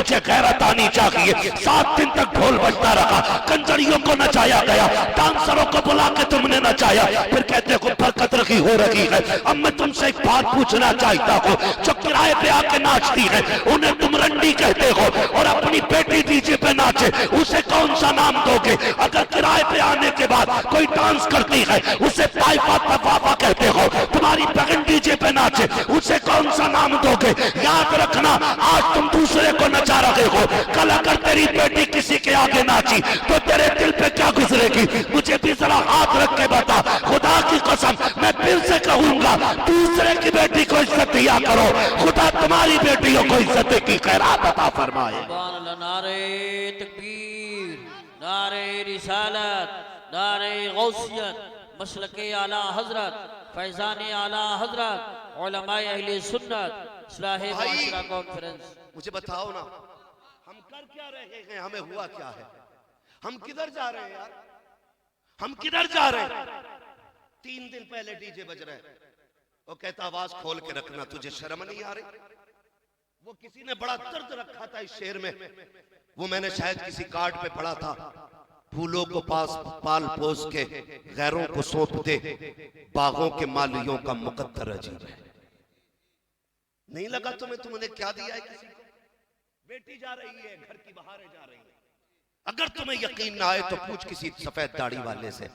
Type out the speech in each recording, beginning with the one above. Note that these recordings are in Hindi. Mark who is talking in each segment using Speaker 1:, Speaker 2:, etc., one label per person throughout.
Speaker 1: मुझे गैरत आनी चाहिए। 7 दिन तक ढोल बजता रहा, कंजरियों को नचाया गया, डांसरों को बुला के तुमने नचाया, फिर कहते हो बरकत रखी हो रही है। अब मैं तुमसे एक बात पूछना चाहता हूँ, जो किराए पे आके नाचती है उन्हें तुम रंडी कहते हो, और अपनी बेटी डीजे पे नाचे उसे कौन सा नाम दोगे? अगर किराए पे आने के बाद कोई डांस करती है उसे पाइपा तवाफा कहते हो, तुम्हारी बहन डीजे पे नाचे उसे कौन सा नाम दोगे? याद रखना, आज तुम दूसरे को नचा रहे हो, कल अगर तेरी बेटी किसी के आगे नाची तो तेरे दिल पे क्या गुजरेगी? मुझे भी जरा हाथ रख के बता, खुदा की कसम मैं फिर से कहूंगा, दूसरे की बेटी को इज्जत दिया करो, खुदा तुम्हारी बेटियों को इज्जत की खैरात अता फरमाए।
Speaker 2: नारे तकबीर, नारे रिसालत, नारे गौसियत, मसलके आला हजरत, फैजान आला हजरत, उलमाए अहले सुन्नत, इस्लाहे माशरा कॉन्फ्रेंस।
Speaker 1: मुझे बताओ ना, हम कर क्या रहे हैं? हमें हुआ क्या है? हम किधर जा रहे हैं यार? हम किधर जा रहे हैं? 3 दिन पहले डीजे बज रहे हैं, वो कहता आवाज खोल के रखना, तुझे शर्म नहीं आ रही? वो किसी ने बड़ा दर्द रखा था इस शेर में, वो मैंने शायद किसी कार्ड पे पढ़ा था, फूलों को पास पाल पोस के गैरों को सौंप दे, बागों के मालियों का मुकद्दर अजीब है। नहीं लगा तुम्हें तुमने क्या दिया है किसी को? बेटी जा रही है, घर की बहारें जा रही है। अगर तुम्हें यकीन ना आए तो पूछ किसी सफेद दाढ़ी वाले से,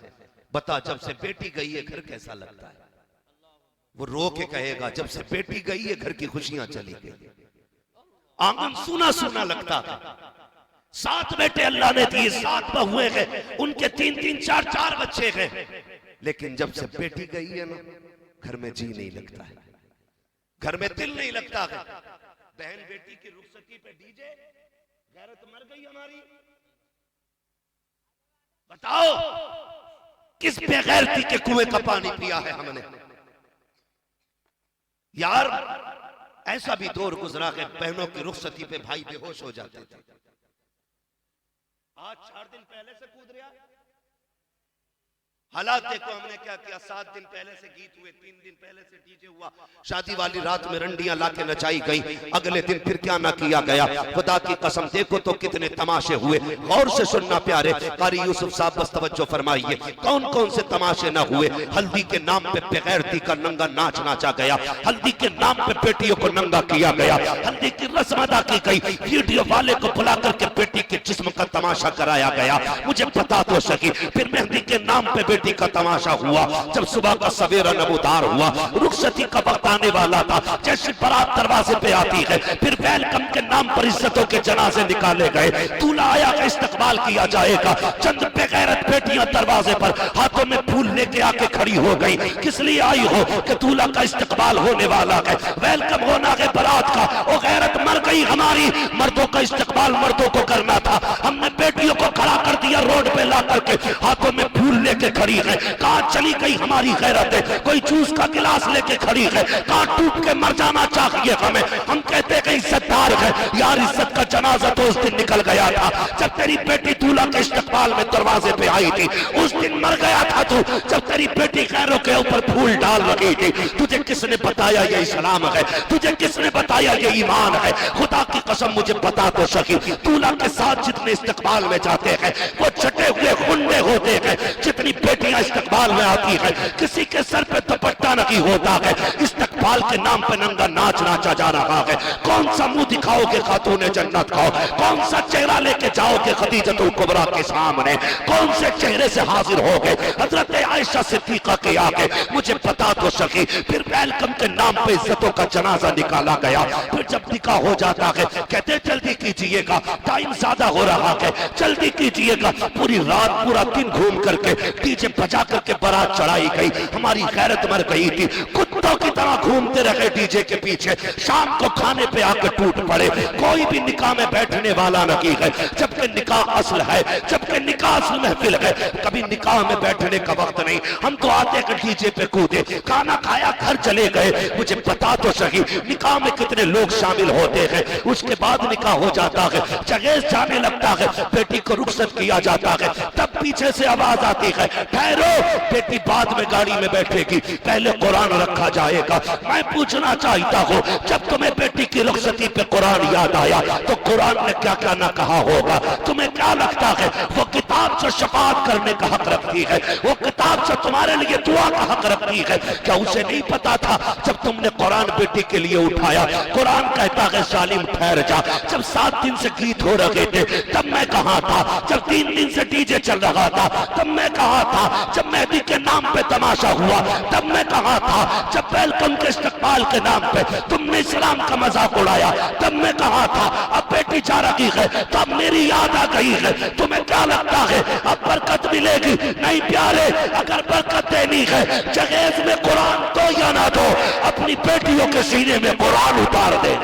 Speaker 1: बता जब से बेटी गई है घर कैसा लगता है? वो रो के कहेगा जब से बेटी गई है घर की खुशियां चली गई, आंगन सूना सूना लगता है। 7 बेटे अल्लाह ने दिए, 7 बहुएं हैं, उनके 3-3, 4-4 बच्चे हैं, लेकिन जब से बेटी गई है ना घर में जी नहीं लगता है, घर में दिल नहीं लगता है। बहन बेटी की रुखसती पे डीजे, गैरत मर गई हमारी। बताओ किस बेगैरती के कुएं का पानी पिया है हमने? यार ऐसा भी दौर गुजरा है बहनों की रुखसती पे भाई बेहोश हो जाते थे। आज 4 दिन पहले से कूद रहा। हालात देखो हमने क्या किया। 7 दिन पहले से गीत हुए, 3 दिन पहले से डीजे हुआ, शादी वाली रात में रंडियां लाके नचाई गई, अगले दिन फिर क्या ना किया गया। खुदा की कसम देखो तो कितने तमाशे हुए। गौर से सुनना प्यारे कारी यूसुफ साहब, बस तवज्जो फरमाइए, कौन कौन से तमाशे ना हुए। हल्दी के नाम पे बेगैरती का नंगा नाच नाचा गया, हल्दी के नाम पे बेटियों को नंगा किया गया, हल्दी की रस्म अदा की गई, वीडियो वाले को बुला करके बेटी के जिस्म का तमाशा कराया गया। मुझे पता तो सकी। फिर मेहंदी के नाम पे का तमाशा हुआ। जब सुबह का सवेरा नमूदार हुआ, रुखसती का वक्त आने वाला था, जैसे बारात दरवाजे पे आती है, फिर वेलकम के नाम पर इज्जतों के जनाजे निकाले गए, दूल्हा आया का इस्तकबाल किया जाएगा। चंद बेगैरत बेटियां दरवाजे पर हाथों में फूल लेके आके खड़ी हो गई। किस लिए आई हो? कि दूल्हा का इस्तकबाल होने वाला है, वेलकम होना है बारात का। वो गैरत मर गई हमारी। मर्दों का इस्तकबाल मर्दों को करना था, हमने बेटियों को खड़ा कर दिया रोड पे ला करके, हाथों में फूल लेके खड़ी है। कहां चली गई हमारी गैरत है? कोई जूस का गिलास लेके खड़ी है। कहां टूट के मर जाना चाहिए हमें? हम कहते हैं कि इज्जतदार है यार, इज्जत का जनाजा तो उस दिन निकल गया था जब तेरी बेटी दूल्हा के इस्तकबाल में दरवाजे पे आई थी। उस दिन मर गया था तू जब तेरी बेटी गैरों के ऊपर फूल डाल रही थी। तुझे किसने बताया ये इस्लाम है? तुझे किसने बताया ये ईमान है? खुदा की कसम मुझे बता तो सकी। दूल्हा के साथ जितने इस्तकबाल में जाते हैं वो छटे हुए गुंडे होते हैं। जितनी बेटियां इस्तकबाल में आती है किसी के सर पे दुपट्टा नहीं होता है। इस्तकबाल के नाम पे नंगा नाच नाचा जा रहा है। कौन सा मुंह दिखाओगे खातूने जन्नत को? कौन सा चेहरा लेके जाओगे खदीजतुल कुबरा के सामने? कौन से चेहरे से हाजिर होगे हजरत आयशा सिद्दीका के आगे? मुझे बता तो सकी। फिर वेलकम के नाम पे इज्जतों का जनाजा निकाला गया। फिर जब निकाह हो जाता है कहते जल्दी कीजिएगा, टाइम ज्यादा हो रहा है, जल्दी कीजिएगा। पूरी रात पूरा दिन घूम करके डीजे बजा करके बारात चढ़ाई गई। हमारी गैरत मर गई थी, कुत्तों की तरह घूमते रहे डीजे के पीछे। शाम को खाने पे आकर टूट पड़े। कोई भी निकाह में बैठने वाला नहीं है, जबकि निकाह असल है, जबकि निकाह असल महफिल है। कभी निकाह में बैठने का वक्त नहीं। हम तो आते कि डीजे पे कूदे, खाना खाया घर चले गए। मुझे बता तो सही निकाह में कितने लोग शामिल होते हैं। उसके बाद निकाह हो जाता है, जगेज जाने लगता है, बेटी को रुखसत किया जाता है, तब पीछे से आवाज आती है ठहरो, बेटी बाद में गाड़ी में बैठेगी, पहले कुरान रखा जाएगा। मैं पूछना चाहता हूँ, जब तुम्हें बेटी की रुखसती पे कुरान याद आया तो कुरान ने क्या क्या ना कहा होगा? तुम्हें क्या लगता है वो किताब जो शफाअत करने का हक रखती है, वो किताब जो तुम्हारे लिए दुआ का हक रखती है, क्या उसे नहीं पता था जब तुमने कुरान बेटी के लिए उठाया? कुरान कहता है जालिम ठहर जा, जब 7 दिन से गीत हो रहे थे तब मैं कहां था? जब 3 दिन से डीजे चल रहा था तब मैं कहां था? जब मेहदी के नाम पे तमाशा हुआ तब मैं कहां था? जब वेलकम के इस्तकबाल के नाम पे तुमने इस्लाम का मजाक उड़ाया तब मैं कहां था? अब बेटी जा रही है तो अब मेरी याद आ गई है। तुम्हें क्या लगता है अब बरकत मिलेगी? नहीं प्यारे, अगर बरकत देनी है जहेज में कुरान दो या ना दो, अपनी बेटियों के सीने में कुरान उतार दे।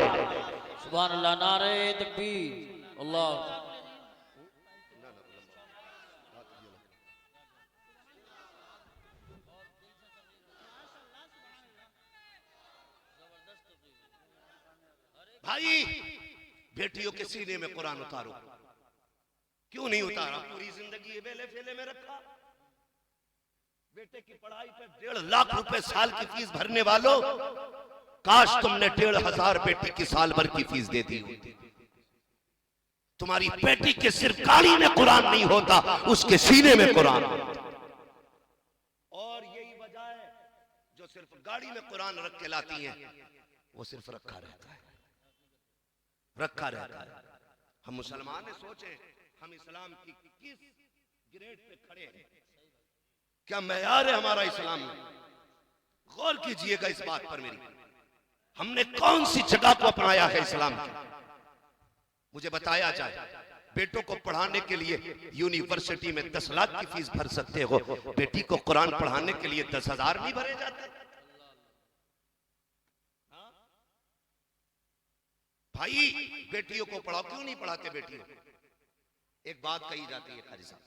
Speaker 2: सुभान अल्लाह, नारे तकबीर, अल्लाह।
Speaker 1: भाई बेटियों के सीने में कुरान उतारो। क्यों नहीं उतारा? पूरी जिंदगी ये बेले फेले में रखा। बेटे की पढ़ाई पे 1.5 लाख रुपए साल की फीस भरने वालों, काश तुमने 1,500 बेटी की साल भर की फीस दे दी होती। तुम्हारी बेटी के सिर्फ गाड़ी में कुरान नहीं होता, उसके सीने में कुरान होता। और यही वजह है जो सिर्फ गाड़ी में कुरान रख के लाती हैं, वो सिर्फ रखा रहता है, रखा रहता है। हम मुसलमान ने सोचे हम इस्लाम की किस ग्रेड पे खड़े हैं, क्या मैयार है हमारा इस्लाम में? गौर कीजिएगा इस बात पर मेरी। हमने कौन सी जगह को अपनाया है इस्लाम की? मुझे बताया जाए, बेटों को पढ़ाने के लिए यूनिवर्सिटी में 10 लाख की फीस भर सकते हो, बेटी को कुरान पढ़ाने के लिए 10,000 नहीं भरे जाते? भाई बेटियों को पढ़ाओ, क्यों नहीं पढ़ाते बेटियों? एक बात कही जाती है कारी साहब,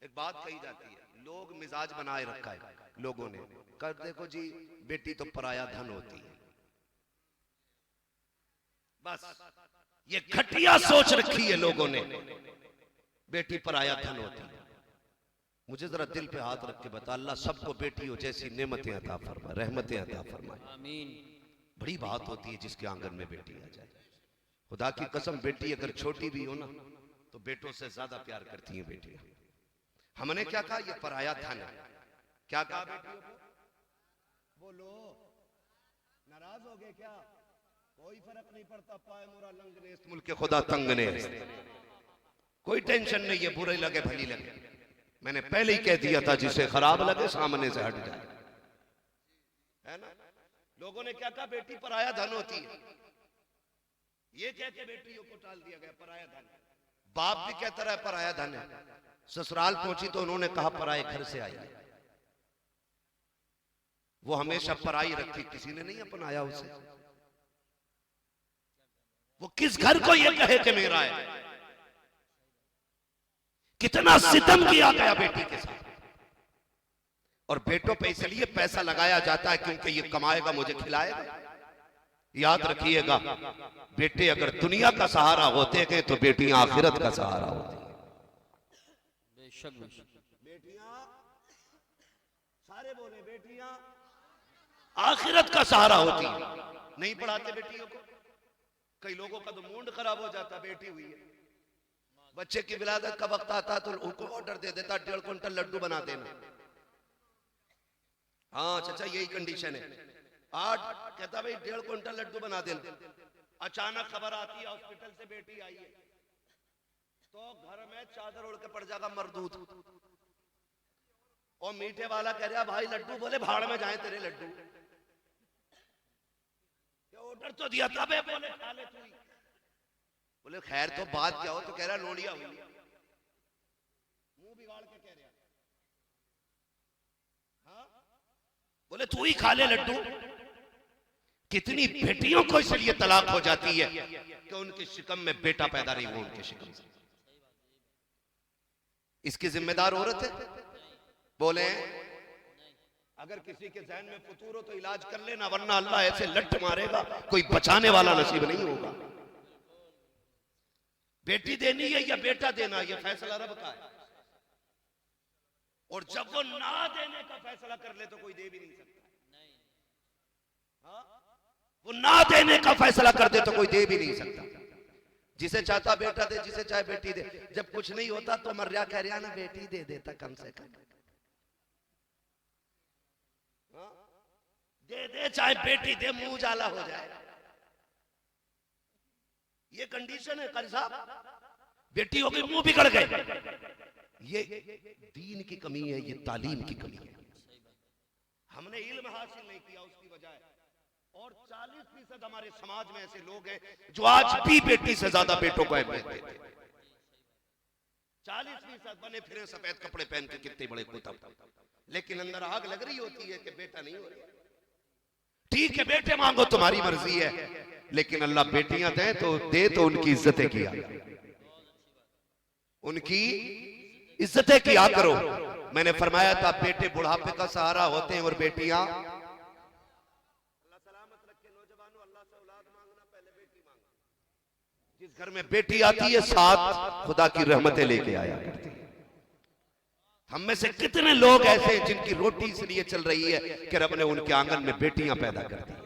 Speaker 1: एक बात कही जाती है, लोग मिजाज बनाए रखा है लोगों ने, कर देखो जी बेटी तो पराया धन होती है। बस ये घटिया सोच रखी है लोगों ने, बेटी पराया धन होती है। मुझे जरा दिल पे हाथ रख के बता, अल्लाह सबको बेटियों जैसी नेमतें अता फरमाए, रहमतें अता फरमाए।
Speaker 2: आमीन।
Speaker 1: बड़ी बात होती है जिसके आंगन में बेटी आ जाए। खुदा की कसम, बेटी अगर छोटी भी हो ना तो बेटों से ज्यादा प्यार करती हैं बेटियां। हमने क्या कहा? ये पराया धन है। क्या कहा बेटियों को? बोलो, नाराज हो गए क्या? कोई फर्क नहीं पड़ता, पाए मोरा लंग ने इस मुल्क के खुदा तंग ने, कोई टेंशन नहीं है, बुरे लगे भली लगे। मैंने पहले ही कह दिया था, जिसे खराब लगे सामने से हट जाए, है ना? लोगों ने क्या कहा? बेटी पराया धन होती है, ये कह के बेटियों को टाल दिया गया, पराया धन। बाप भी कहता रहा पराया धन है, ससुराल पहुंची तो उन्होंने कहा पराए घर से आई है। वो हमेशा पराई रखी, किसी ने नहीं अपनाया उसे। वो किस घर को ये कहे कि मेरा है? कितना सितम किया गया बेटी के साथ। और बेटों पे इसलिए पैसा लगाया जाता है क्योंकि ये कमाएगा, मुझे खिलाएगा। याद रखिएगा, बेटे अगर दुनिया का सहारा होते हैं तो बेटियां आखिरत का सहारा होती हैं।
Speaker 2: बेशक
Speaker 1: बेटियां, सारे बोले, बेटियां आखिरत का सहारा होती हैं। नहीं पढ़ाते बेटियों को। कई लोगों का तो मूड खराब हो जाता, बेटी हुई है, बच्चे की विलादत का वक्त आता तो उनको ऑर्डर दे देता 1.5 क्विंटल लड्डू बना देना। हाँ चाचा यही कंडीशन है। आज कहता भाई 1.5 क्विंटल लड्डू बना देना। अचानक खबर आती है हॉस्पिटल से बेटी आई है, तो घर में चादर उड़ के पड़ जाएगा मरदूत। और मीठे वाला कह रहा भाई लड्डू, बोले भाड़ में जाए तेरे लड्डू। ऑर्डर तो दिया था बे, बोले खा ले तू। बोले खैर तो बात क्या हो? तो कह रहा लोड़िया हुई। मुंह बिगाड़ के कह रहा, हाँ बोले तू ही खा ले लड्डू। कितनी बेटियों को इसलिए तलाक हो जाती है कि उनके शिकम में बेटा पैदा नहीं हुआ, उनके शिकम से। इसकी जिम्मेदार औरत है? बोले अगर किसी के जहन में फतूर हो तो इलाज कर लेना, वरना अल्लाह ऐसे लट मारेगा कोई बचाने वाला नसीब नहीं होगा। बेटी देनी है या बेटा देना, यह फैसला रब का है। और जब वो ना देने का फैसला कर ले तो कोई दे भी नहीं सकता। वो ना देने का फैसला कर दे तो कोई दे भी नहीं सकता। जिसे चाहता बेटा दे, जिसे चाहे बेटी दे। जब कुछ नहीं होता तो मर्या कह रहा ना बेटी दे देता कम से कम। दे दे चाहे बेटी दे, मुंह जाला हो जाए। ये कंडीशन है कारी साहब। बेटी हो गई मुंह बिगड़ गए। ये दीन की कमी है, ये तालीम की कमी है। हमने इल्म हासिल नहीं किया उसकी वजह। और 40% हमारे समाज में ऐसे लोग हैं जो आज भी बेटी से ज्यादा बेटों को अहमियत देते हैं। 40% बने फिरे सफेद कपड़े पहन के कितने बड़े कुतब, लेकिन अंदर आग लग रही होती है कि बेटा नहीं हो रहा। ठीक है बेटे मांगो तुम्हारी मर्जी है, लेकिन अल्लाह बेटियां दे तो उनकी इज्जतें किया, उनकी इज्जतें किया करो। मैंने फरमाया था बेटे बुढ़ापे का सहारा होते हैं और बेटियां, अल्लाह सलामत रखे नौजवानों, अल्लाह से औलाद मांगना, पहले बेटी मांगना। जिस घर में बेटी आती है साथ खुदा की रहमतें लेके आया करती है। हम में से कितने लोग ऐसे हैं जिनकी रोटी इसलिए चल रही है कि रब ने उनके आंगन में बेटियां पैदा कर दी है।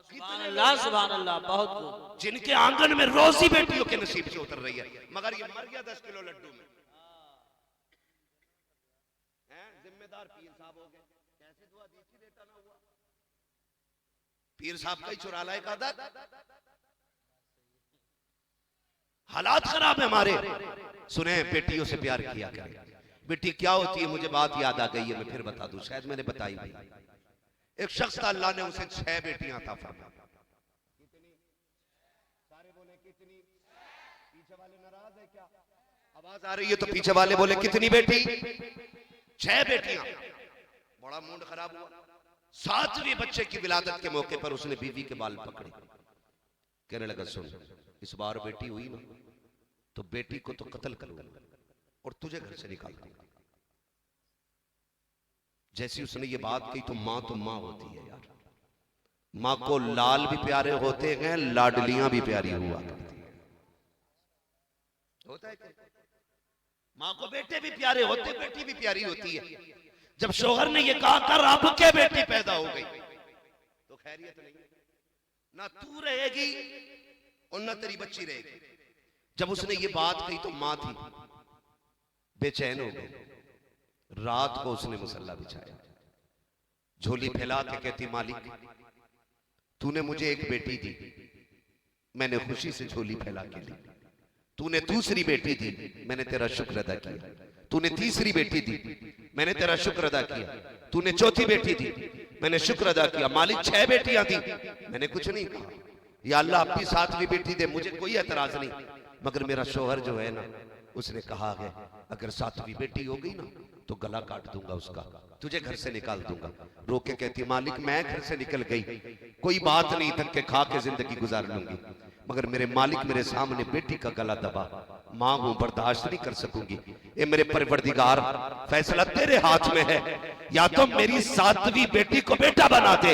Speaker 2: सुभान अल्लाह, बहुत
Speaker 1: जिनके आंगन में रोजी बेटियों के नसीब से उतर रही है, मगर ये मर गया 10 किलो लड्डू में। जिम्मेदार पीर साहब हो गए, कैसे दुआ दी थी बेटा ना हुआ। पीर साहब का ही चुरा लाए का दर। हालात खराब है हमारे। सुने बेटियों से प्यार किया करें। बेटी क्या होती है मुझे बात याद आ गई है, मैं फिर बता दूं, शायद मैंने बताई भी। एक शख्स था, अल्लाह ने उसे 6 बेटियां अता फरमाई। कितनी? सारे बोले कितनी? पीछे वाले नाराज है क्या? आवाज आ रही है तो पीछे वाले बोले कितनी बेटी? 6 बेटियां। बड़ा मूड खराब हुआ। 7वें बच्चे की विलादत के मौके पर उसने बीवी के बाल पकड़े, कहने लगा सुन, इस बार बेटी हुई ना तो बेटी को तो कत्ल करूंगा और तुझे घर से निकाल दूंगा। जैसी उसने ये बात कही तो माँ होती है यार। माँ को लाल भी प्यारे होते हैं, लाडलियां भी प्यारी हुआ करती है। होता है क्या? माँ को बेटे भी प्यारे होते, बेटी भी प्यारी होती है। जब शोहर ने ये कहा कर अब के बेटी पैदा हो गई तो खैरियत नहीं, ना तू रहेगी और ना तेरी बच्ची रहेगी। जब उसने ये बात कही तो माँ थी बेचैन हो गई। रात को उसने मुसल्ला बिछाया, झोली फैला के कहती मालिक तूने मुझे एक बेटी दी, मैंने खुशी से झोली फैला के ली। तूने दूसरी बेटी दी, मैंने तेरा शुक्र अदा किया। तूने तीसरी बेटी दी, मैंने तेरा शुक्र अदा किया। तूने चौथी बेटी दी, मैंने शुक्र अदा किया। मालिक 6 बेटियां दी, मैंने कुछ नहीं कहा। या अल्लाह अपनी 7वीं बेटी दे, मुझे कोई एतराज नहीं, मगर मेरा शोहर जो है ना उसने कहा है अगर 7वीं बेटी हो गई ना तो गला काट दूंगा उसका, तुझे घर से निकाल दूंगा। रोके कहती मालिक मैं घर से निकल गई, कोई बात नहीं, धक्के खा के जिंदगी गुजार लूंगी, मगर मेरे मालिक मेरे सामने बेटी का गला दबा, मां हूं बर्दाश्त नहीं कर सकूंगी। ए मेरे परवरदिगार फैसला तेरे हाथ में है, या तो मेरी 7वीं बेटी को बेटा बना दे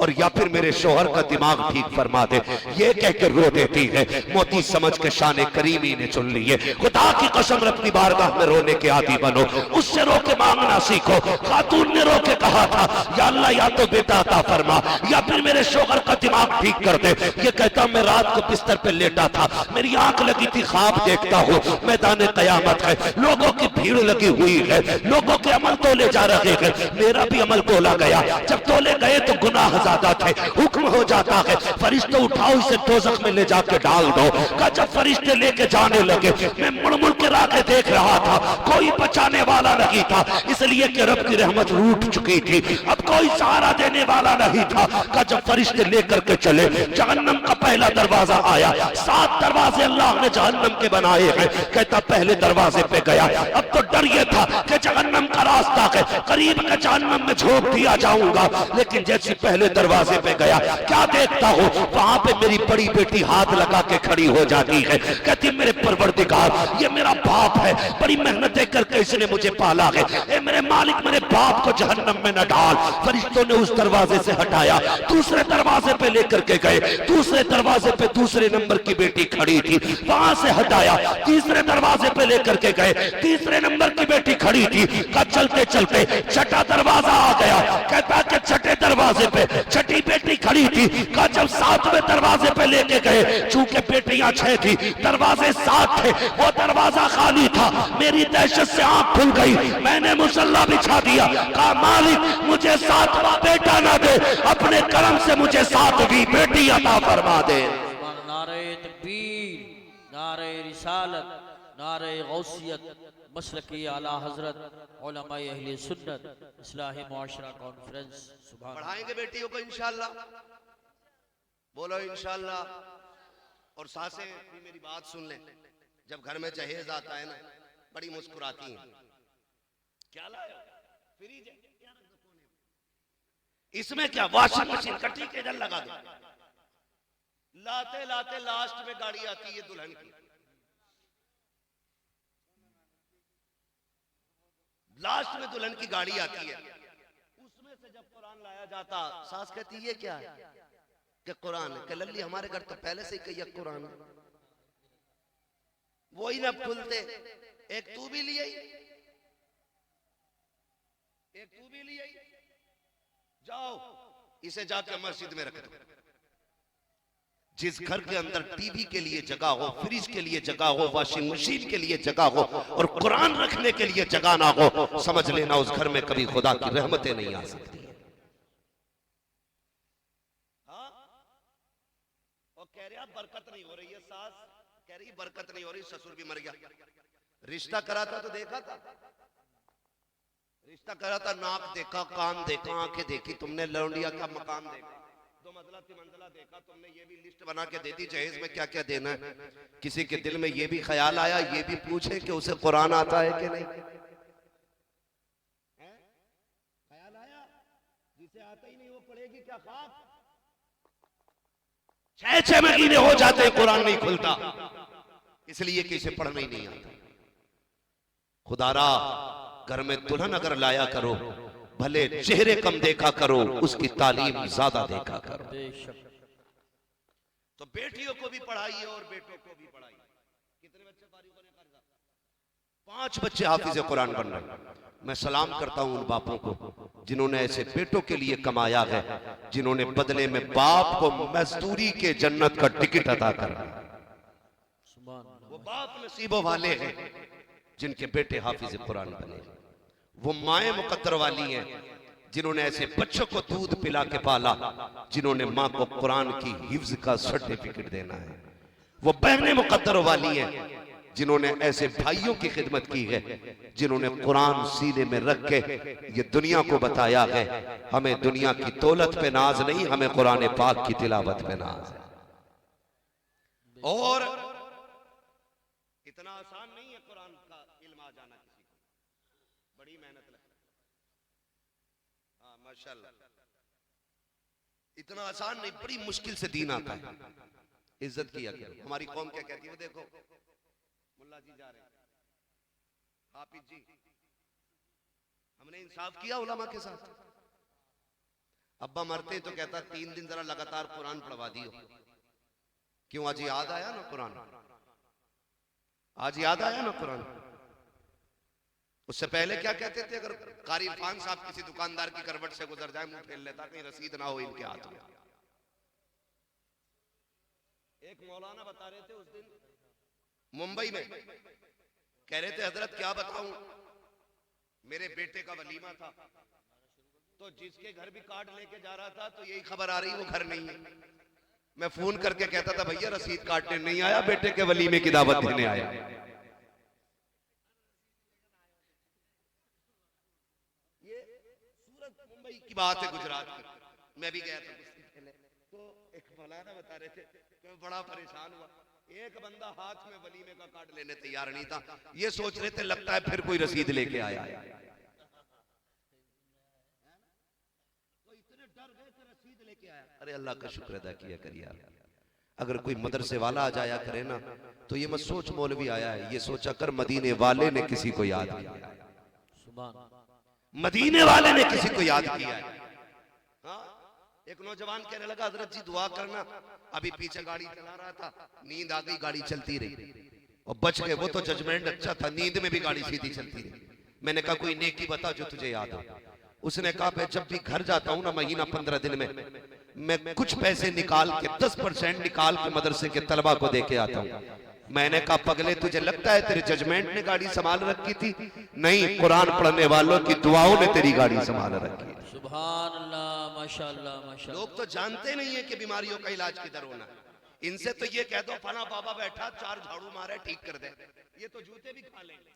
Speaker 1: और या फिर मेरे शोहर का दिमाग ठीक फरमा दे। ये कहकर रो देती है। मोती समझ के शान करीमी ने चुन लिए। खुदा की कसम अपनी बारगाह में रोने के आदी बनो, उससे रो के मांगना सीखो। खातून ने रो के कहा था या अल्लाह या तो बेटा अता फरमा या फिर मेरे शोहर का दिमाग ठीक कर दे। ये कहता मैं रात को बिस्तर पे लेटा था, मेरी आंख लगी थी, ख्वाब देखता हूँ मैदान कयामत है, लोगों की भीड़ लगी हुई है, लोगों के अमल तोले जा रहे हैं, मेरा भी अमल तोला गया। जब तोले गए तो गुनाह ज्यादा थे, हुक्म हो जाता है फरिश्ते उठाओ इसे दोज़ख में ले जाके डाल दो। का जब फरिश्ते लेके जाने लगे मैं मुड़ मुड़ के राह देख रहा था, कोई बचाने वाला नहीं था, इसलिए कि रब की रहमत रूठ चुकी थी, अब कोई सहारा देने वाला नहीं था। का जब फरिश्ते लेकर के चले जहन्नम का पहला दरवाजा आया, 7 दरवाजे अल्लाह ने जहन्नम के बनाए हैं। कहता पहले दरवाजे पे गया, अब तो डर ये था कि जहन्नम का रास्ता है, करीब के जहन्नम में झोंक दिया जाऊंगा। लेकिन जैसे पहले दरवाजे पे गया क्या देखता हूँ, वहां पे मेरी बड़ी बेटी हाथ लगा के खड़ी हो जाती है। कहती मेरे परवरदिगार ये मेरा बाप है, बड़ी मेहनतें करके इसने मुझे पाला है, ए मेरे मालिक मेरे बाप को जहन्नम में न डाल। फरिश्तों ने उस दरवाजे से हटाया, दूसरे दरवाजे पे लेकर के गए, दूसरे दरवाजे पे दूसरे नंबर की बेटी खड़ी थी, वहां से हटाया, तीसरे दरवाजे पे लेकर के गए, तीसरे नंबर की बेटी खड़ी थी। का चलते चलते छठा दरवाजा आ गया, कहता कि छठे 6वें दरवाजे पे छठी बेटी खड़ी थी। कहा जब 7वें दरवाजे पे लेके गए, चूंकि बेटियां 6 थी, दरवाजे 7 थे, वो दरवाजा खाली था। मेरी दहशत से आंख खुल गई, मैंने मुसल्ला बिछा दिया। कहा मालिक मुझे 7वां बेटा ना दे, अपने करम से मुझे 7वीं बेटी अता फरमा दे।
Speaker 2: नारे तकबीर, नारे रिसालत, नारे गौसियत, मसलकी आला हजरत उलमाए अहले सुन्नत इस्लाही मुआशरा कॉन्फ्रेंस। सुभान
Speaker 1: पढ़ाएंगे बेटियों को इंशाअल्लाह, बोलो इंशाअल्लाह। और सासें भी मेरी बात सुन लें, जब घर में जहेज आता है ना, बड़ी मुस्कुराती हैं। क्या लाया? फ्रिज है, इसमें क्या वॉशिंग मशीन का ठीक इधर लगा दो। लाते लाते लास्ट में गाड़ी आती है दुल्हन की, लास्ट में दुल्हन की गाड़ी आती है, उसमें से जब कुरान लाया जाता, सास कहती ये क्या है? कि कुरान है। कि लल्ली हमारे घर तो पहले से ही कई कुरान है। वही ना खुलते, एक तू भी लिए, एक तू भी लिए, जाओ इसे जाके मस्जिद में रख दो। जिस घर के अंदर टीवी के लिए जगह हो, फ्रिज के लिए जगह हो, वॉशिंग मशीन के लिए जगह हो और कुरान रखने के लिए जगह ना हो, समझ लेना उस घर में कभी खुदा की रहमतें नहीं आ सकती। हाँ? और कह रहे बरकत नहीं हो रही है, सास कह रही बरकत नहीं हो रही, ससुर भी मर गया। रिश्ता करा था तो देखा था, रिश्ता करा था, नाक देखा, कान देखा, आंखें देखी तुमने, लौंडिया का मकान देखा, 2 मंजिला 3 मंजिला देखा तुमने, ये भी लिस्ट बना के दे दी जहेज में क्या क्या देना है। किसी के दिल में ये भी ख्याल आया, ये भी पूछे कि उसे कुरान आता है कि नहीं? ख्याल आया? जिसे आता ही नहीं वो पढ़ेगी क्या खाक? 6 महीने हो जाते हैं कुरान नहीं खुलता, इसलिए कि इसे पढ़ना ही नहीं आता। खुदारा घर में दुल्हन अगर लाया करो, भले चेहरे कम देखा करो, उसकी तालीम ज्यादा देखा करो। तो बेटियों को भी पढ़ाइए और बेटों को भी पढ़ाइए। कितने बच्चे फारिग होने कर्जा? 5 बच्चे हाफिज कुरान बन रहे। मैं सलाम करता हूं उन बापों को जिन्होंने ऐसे बेटों के लिए कमाया है, जिन्होंने बदले में बाप को मजदूरी के जन्नत का टिकट अदा करा। वो बाप नसीबों वाले हैं जिनके बेटे हाफिज कुरान बने। वो माए मुकद्दर वाली हैं जिन्होंने ऐसे बच्चों को दूध पिला के पाला, जिन्होंने माँ को कुरान की हिफ्ज का सर्टिफिकेट देना है। वो बहनें मुकद्दर वाली हैं जिन्होंने ऐसे भाइयों की खिदमत की है, जिन्होंने कुरान सीने में रख के ये दुनिया को बताया है हमें दुनिया की दौलत पे नाज नहीं, हमें कुरान पाक की तिलावत पे नाज है। और इतना आसान नहीं है कुरान का इल्म आ जाना, किसी को बड़ी मेहनत लगती है। हाँ माशाल्लाह, इतना आसान नहीं, बड़ी मुश्किल से दीन आता है। इज्जत किया करो। हमारी कौम क्या कहती है, देखो मुल्ला जी जा रहे हैं, हाफिज जी, हमने इंसाफ किया उलमा के साथ। अब्बा मरते तो कहता 3 दिन जरा लगातार कुरान पढ़वा दियो। क्यों? आज याद आया ना कुरान, आज याद आया ना कुरान। उससे पहले क्या कहते थे, अगर कारी इरफान साहब किसी दुकानदार की करवट से गुजर जाए मुंह फेर लेता, कहीं रसीद ना हो इनके हाथ में। एक मौलाना बता रहे थे उस दिन मुंबई में, कह रहे थे हजरत क्या बताऊं, मेरे बेटे का वलीमा था, तो जिसके घर भी कार्ड लेके जा रहा था तो यही खबर आ रही वो घर नहीं है। मैं फोन करके कहता था भैया रसीद काटने नहीं आया, बेटे के वलीमे की दावत देने आया। ये सूरत मुंबई की बात है, गुजरात की। मैं भी गया था कुछ दिन पहले, तो एक मौलाना बता रहे थे कि मैं बड़ा परेशान हुआ। एक बंदा हाथ में वलीमे का कार्ड लेने तैयार नहीं था। ये सोच रहे थे लगता है फिर कोई रसीद लेके आया। अरे अल्लाह का शुक्र अदा किया करिए। अगर कोई मदरसे वाला आ जाया करे ना, तो ये मत सोच मौलवी आया है, ये सोचा कर मदीने वाले ने किसी को याद किया, मदीने वाले ने किसी को याद किया है। हाँ? एक नौजवान कहने लगा हजरत जी दुआ करना, अभी पीछे गाड़ी चला रहा था, नींद आ गई, गाड़ी चलती रही और बच गए। वो तो जजमेंट अच्छा था, नींद में भी गाड़ी सीधी चलती रही। मैंने कहा कोई नेकी बता जो तुझे याद हो। उसने कहा मैं जब भी घर जाता हूं ना महीना 15 दिन में मैं कुछ पैसे निकाल के 10% निकाल के मदरसे के तलबा को दे के आता हूं। मैंने कहा पगले तुझे लगता है तेरे जजमेंट ने गाड़ी संभाल रखी थी? नहीं, कुरान पढ़ने वालों की दुआओं ने तेरी गाड़ी संभाल रखी है।
Speaker 2: सुभान अल्लाह, माशाअल्लाह माशाअल्लाह।
Speaker 1: लोग तो जानते नहीं है कि बीमारियों का इलाज किधर होना है। इनसे तो ये कह दो फला बाबा बैठा 4 झाड़ू मारे ठीक कर दे, ये तो जूते भी खा लेंगे।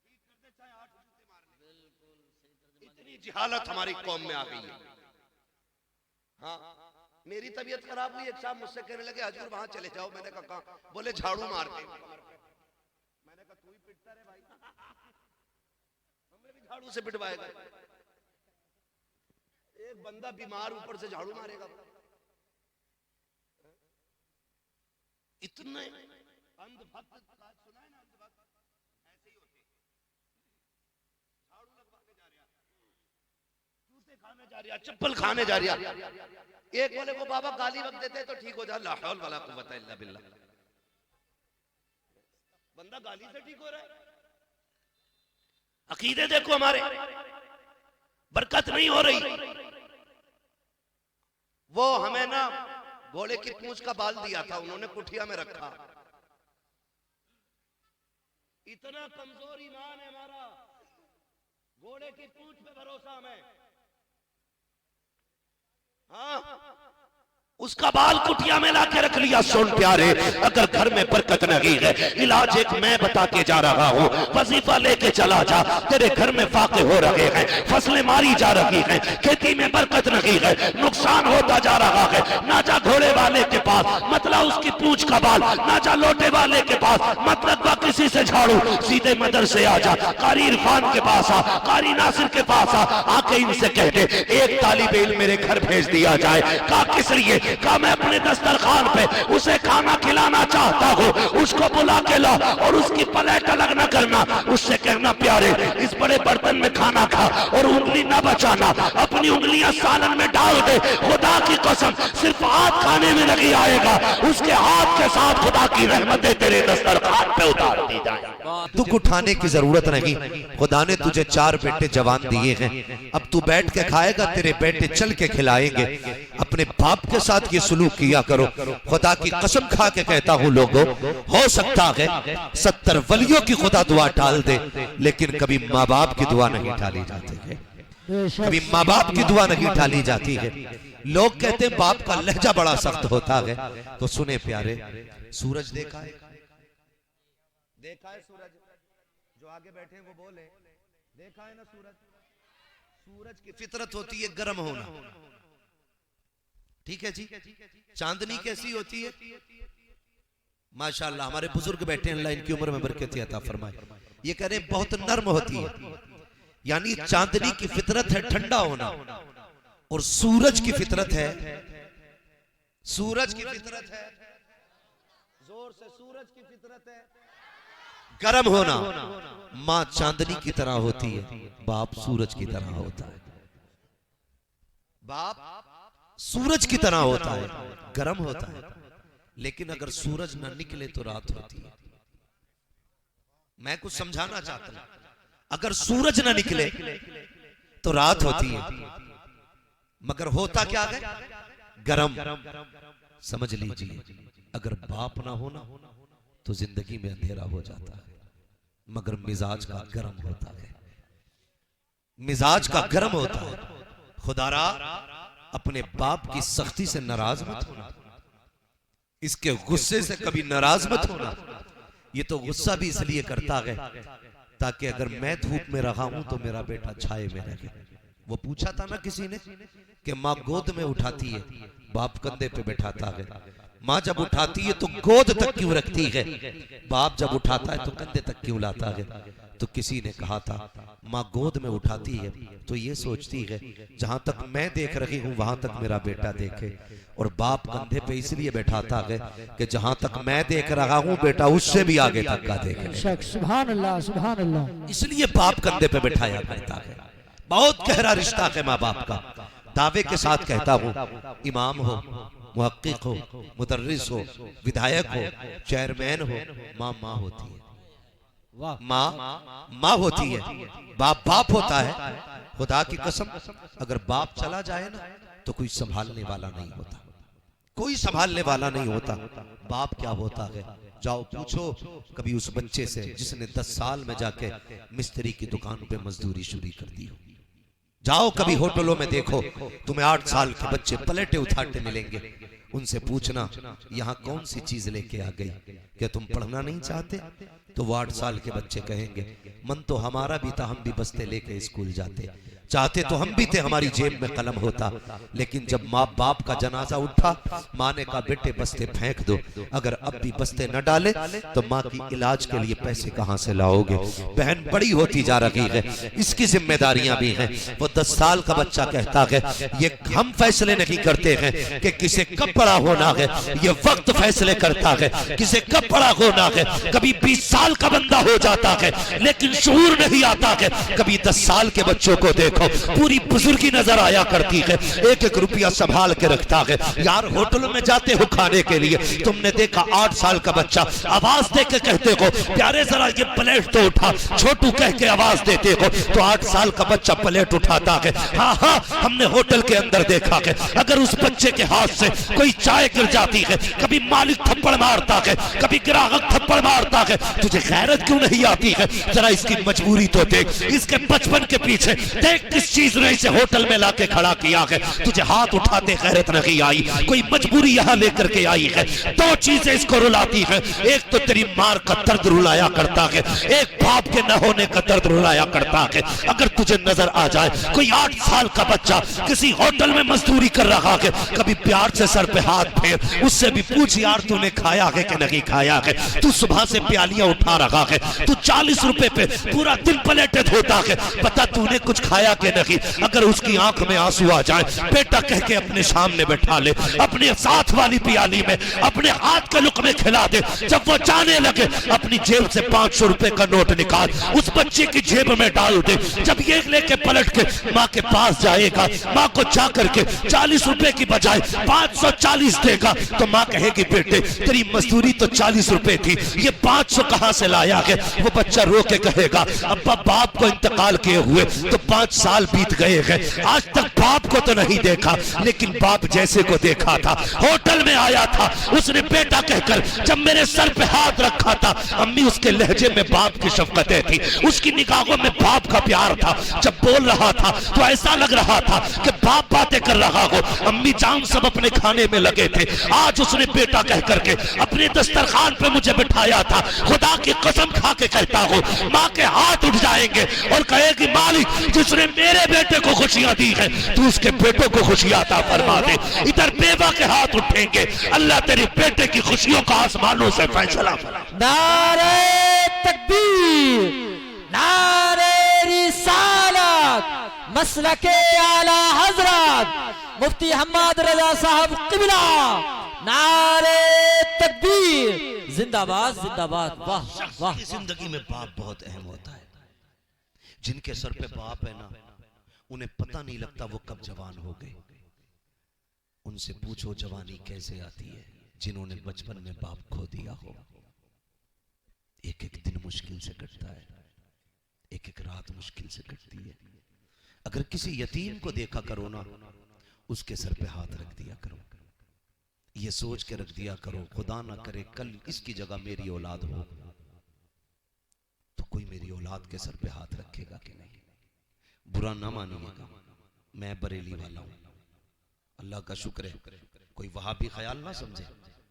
Speaker 1: ठीक कर दे चाहे 8 जूते मार ले। इतनी जिहालत हमारी कौम में आ गई है। हाँ, मेरी तबीयत खराब हुई, एक साहब मुझसे कहने लगे हजूर वहां चले जाओ। मैंने कहा कहां? बोले झाड़ू मारते। मैंने कहा तू ही पिटता रे भाई, हमें भी झाड़ू से पिटवाएगा। एक बंदा बीमार ऊपर से झाड़ू मारेगा। इतने अंधभक्त सुना है ना, अंधभक्त ऐसे ही होते, झाड़ू लगवा के जा रहा, जूते खाने जा रहा, चप्पल खाने जा रहा। एक बोले वो बाबा गाली वक्त देते तो ठीक हो जाए। ला हौल वला कुव्वता इल्ला बिल्लाह। बंदा गाली से ठीक हो रहा है। अकीदे देखो हमारे, बरकत नहीं हो रही। वो हमें ना घोड़े की पूंछ का बाल दिया था, उन्होंने कुठिया में रखा। इतना कमजोर ईमान है हमारा, घोड़े की पूंछ पे भरोसा हमें। हाँ, उसका बाल कुटिया में लाके रख लिया। सुन प्यारे, अगर घर में बरकत नहीं है, इलाज एक मैं बता के जा रहा हूँ, वजीफा लेके चला जा। तेरे घर में फाके हो रहे हैं, फसलें मारी जा रही हैं, खेती में बरकत नहीं है, नुकसान होता जा रहा है। ना जा घोड़े वाले के पास, मतलब उसकी पूंछ का बाल, ना जा लोटे वाले के पास, मतलब किसी से झाड़ू, सीधे मदरसे आ जा। कारी इरफान के पास आ, कारी नासिर के पास आ, आके इनसे कह दे एक तालिब इल्म मेरे घर भेज दिया जाए। कहा किस लिए? कहा मैं अपने दस्तरखान पे उसे खाना खिलाना चाहता हूँ, उसको बुला के ला और उसकी प्लेट अलग न करना। उससे कहना प्यारे इस बड़े बर्तन में खाना खा और उंगली न बचाना, अपनी उंगलियां सालन में डाल दे। खुदा की कसम सिर्फ हाथ खाने में नहीं आएगा, उसके हाथ के साथ खुदा की रहमतें तेरे दस्तरखान पे उतार दी जाए।
Speaker 3: तुक उठाने की जरूरत नहीं, खुदा ने तुझे 4 बेटे जवान दिए हैं। अब तू बैठ के खाएगा, तेरे बेटे चल के खिलाएंगे। अपने बाप के साथ ये सुलूक किया करो। खुदा की कसम खा के कहता हूँ लोगों, हो सकता है 70 वलियों की खुदा दुआ टाल दे, लेकिन कभी माँ बाप की दुआ नहीं टाली जाती है। कभी माँ बाप की दुआ नहीं टाली जाती है। लोग कहते हैं बाप का लहजा बड़ा सख्त होता है। तो सुने प्यारे, सूरज देखा है?
Speaker 1: देखा है सूरज? जो आगे बैठे हैं वो बोले देखा है ना सूरज? सूरज की फितरत होती है गर्म होना, ठीक है जी। चांदनी कैसी होती है? माशाल्लाह, हमारे बुजुर्ग बैठे हैं, अल्लाह इनकी उम्र में बरकत अता फरमाए। ये कह रहे हैं बहुत नर्म होती है। यानी चांदनी की फितरत है ठंडा होना, और सूरज की फितरत है, सूरज की फितरत है, जोर से, सूरज की फितरत है गर्म होना। माँ चांदनी की तरह होती है, बाप सूरज की तरह होता है। बाप सूरज की तरह होता है, गर्म होता है। लेकिन अगर सूरज ना निकले तो रात होती है। मैं कुछ समझाना चाहता हूं, अगर सूरज ना निकले तो रात होती है, मगर होता क्या है? गर्म। समझ लीजिए, अगर बाप ना होना तो जिंदगी में अंधेरा हो जाता है, मगर मिजाज का गर्म होता है। मिजाज का गर्म होता है। खुदारा अपने बाप की सख्ती से नाराज मत होना, इसके गुस्से से कभी नाराज मत होना। ये तो गुस्सा भी इसलिए करता है ताकि अगर मैं धूप में रहा हूं तो मेरा बेटा छाए में रहे। वो पूछा था ना किसी ने कि माँ गोद में उठाती है, बाप कंधे पे बैठाता है। माँ जब उठाती है तो गोद तक क्यों रखती है, बाप जब उठाता है तो कंधे तक क्यों लाता है? तो किसी ने कहा था माँ गोद में उठाती है तो ये सोचती है जहां तक मैं देख रही हूं वहां तक मेरा बेटा देखे, और बाप कंधे पे इसलिए बैठाता है कि जहां तक मैं देख रहा हूं बेटा उससे भी आगे तक का देखे।
Speaker 4: सुभान अल्लाह, सुभान अल्लाह।
Speaker 3: इसलिए बाप कंधे पे बैठाया करता है। बहुत गहरा रिश्ता है माँ बाप का। दावे के साथ कहता हूं, इमाम हो, मुहक्किक हो, मुदर्रिस हो, विधायक हो, चेयरमैन हो, माँ माँ होती है। माँ माँ होती है, बाप बाप होता है। खुदा की कसम, अगर बाप चला जाए ना तो कोई संभालने वाला नहीं होता, कोई संभालने वाला नहीं होता। बाप क्या होता है, जाओ पूछो कभी उस बच्चे से जिसने 10 साल में जाके मिस्त्री की दुकान पे मजदूरी शुरू कर दी हो। जाओ कभी होटलों में देखो, तुम्हें 8 साल के बच्चे पलेटे उठाते मिलेंगे। उनसे पूछना यहाँ कौन सी चीज लेके आ गई, क्या तुम पढ़ना नहीं चाहते? तो वो 8 साल के बच्चे कहेंगे, मन तो हमारा भी था, हम भी बस्ते लेके स्कूल जाते, चाहते तो हम भी थे, हमारी जेब में कलम होता। लेकिन जब माँ बाप का जनाजा उठा, माँ ने कहा बेटे बस्ते फेंक दो, अगर अब भी बस्ते न डाले तो माँ की इलाज के लिए पैसे कहाँ से लाओगे? बहन बड़ी होती जा रही है, इसकी जिम्मेदारियां भी हैं। वो 10 साल का बच्चा कहता है, ये हम फैसले नहीं करते हैं कि किसे कब बड़ा होना है, ये वक्त फैसले करता है किसे कब बड़ा होना है। कभी 20 साल का बंदा हो जाता है लेकिन शऊर नहीं आता है। कभी 10 साल के बच्चों को देखो, पूरी बुजुर्गी नजर आया करती है, 1-1 रुपया संभाल के रखता है। यार होटलों में जाते हो खाने के लिए, तुमने देखा 8 साल का बच्चा, आवाज दे के कहते हो प्यारे जरा ये प्लेट तो उठा, छोटू कह के आवाज देते हो तो 8 साल का बच्चा प्लेट उठाता है। हाँ हाँ, हमने होटल के अंदर देखा है, अगर उस बच्चे के हाथ से कोई चाय गिर जाती है, कभी मालिक थप्पड़ मारता है, कभी ग्राहक थप्पड़ मारता है, तुझे गैरत क्यों नहीं आती है? जरा इसकी मजबूरी तो देख, इसके बचपन के पीछे देख किस चीज ने इसे होटल में लाके खड़ा किया है। तुझे हाथ उठाते गैरत नहीं आई, कोई मजबूरी यहाँ लेकर के आई है। 2 चीजें इसको रुलाती है, एक तो तेरी मार का दर्द रुलाया करता है, एक बाप के न होने का दर्द रुलाया करता है। अगर तुझे नजर आ जाए कोई 8 साल का बच्चा किसी होटल में मजदूरी कर रहा है, कभी प्यार से सर पे हाथ फेर, उससे भी पूछ यार तूने खाया है कि नहीं खाया है? तू सुबह से प्यालियां उठा रहा है, तू 40 रुपए पे पूरा दिन प्लेटें धोता है, पता तूने कुछ खाया कि नहीं? अगर उसकी आंख में आंसू आ जाए, बेटा कह के अपने सामने बैठा ले, अपने साथ वाली प्याली में अपने हाथ के लुक़मे खिला दे। जब वो जाने लगे अपनी जेब से 500 रुपए का नोट निकाल उस बच्चे की जेब में डाल दे। जब ये लेके पलट के माँ के पास जाएगा, माँ को जा करके 40 रुपए की बजाय 540 देगा तो माँ कहेगी बेटे तेरी मजदूरी तो 40 रुपए थी, ये 500 कहां से लाया है? वो बच्चा रो के कहेगा अब्बा बाप को इंतकाल किए हुए तो 5 साल बीत गए हैं, आज तक बाप को तो नहीं देखा, लेकिन बाप जैसे को देखा था, होटल में आया था, उसने बेटा कहकर जब मेरे सर पे हाथ रखा था, अम्मी उसके लहजे में बाप की शफकतें थी, उसकी निगाहों में बाप का प्यार था। जब बोल रहा था तो ऐसा लग रहा था कि बाप बातें कर रहा हो। अम्मी जान सब अपने खाने में लगे थे, आज उसने बेटा कह करके अपने दस्तरखान पे मुझे बिठाया था। खुदा की कसम खा के कहता हूँ माँ के हाथ उठ जाएंगे और कहेगी मालिक जिसने मेरे बेटे को खुशियां दी है तू उसके बेटों को खुशियां अता फरमा दे। इधर बेवा के हाथ उठेंगे, अल्लाह तेरे बेटे की खुशियों का आसमानों से फैसला।
Speaker 2: नारे तकबीर, नारे रिसालत, मसलके आला हजरत मुफ्ती हम्मद रजा साहब किबला, नारे तकबीर, जिंदाबाद जिंदाबाद। वाह वाह।
Speaker 3: जिंदगी में बाप बहुत अहम होता है। जिनके सर पे बाप है ना, उन्हें पता नहीं लगता वो कब जवान हो गए। उनसे पूछो जवानी कैसे आती है, जिन्होंने बचपन में बाप खो दिया हो। एक एक दिन मुश्किल से कटता है, एक एक रात मुश्किल से कटती है। अगर किसी यतीम को देखा करो ना, उसके सर पे हाथ रख दिया करो, ये सोच के रख दिया करो खुदा ना करे कल इसकी जगह मेरी औलाद हो तो कोई मेरी औलाद के सर पे हाथ रखेगा कि नहीं। बुरा ना मानिएगा, मैं बरेली वाला हूं, अल्लाह का शुक्र है कोई वहां भी ख्याल ना समझे,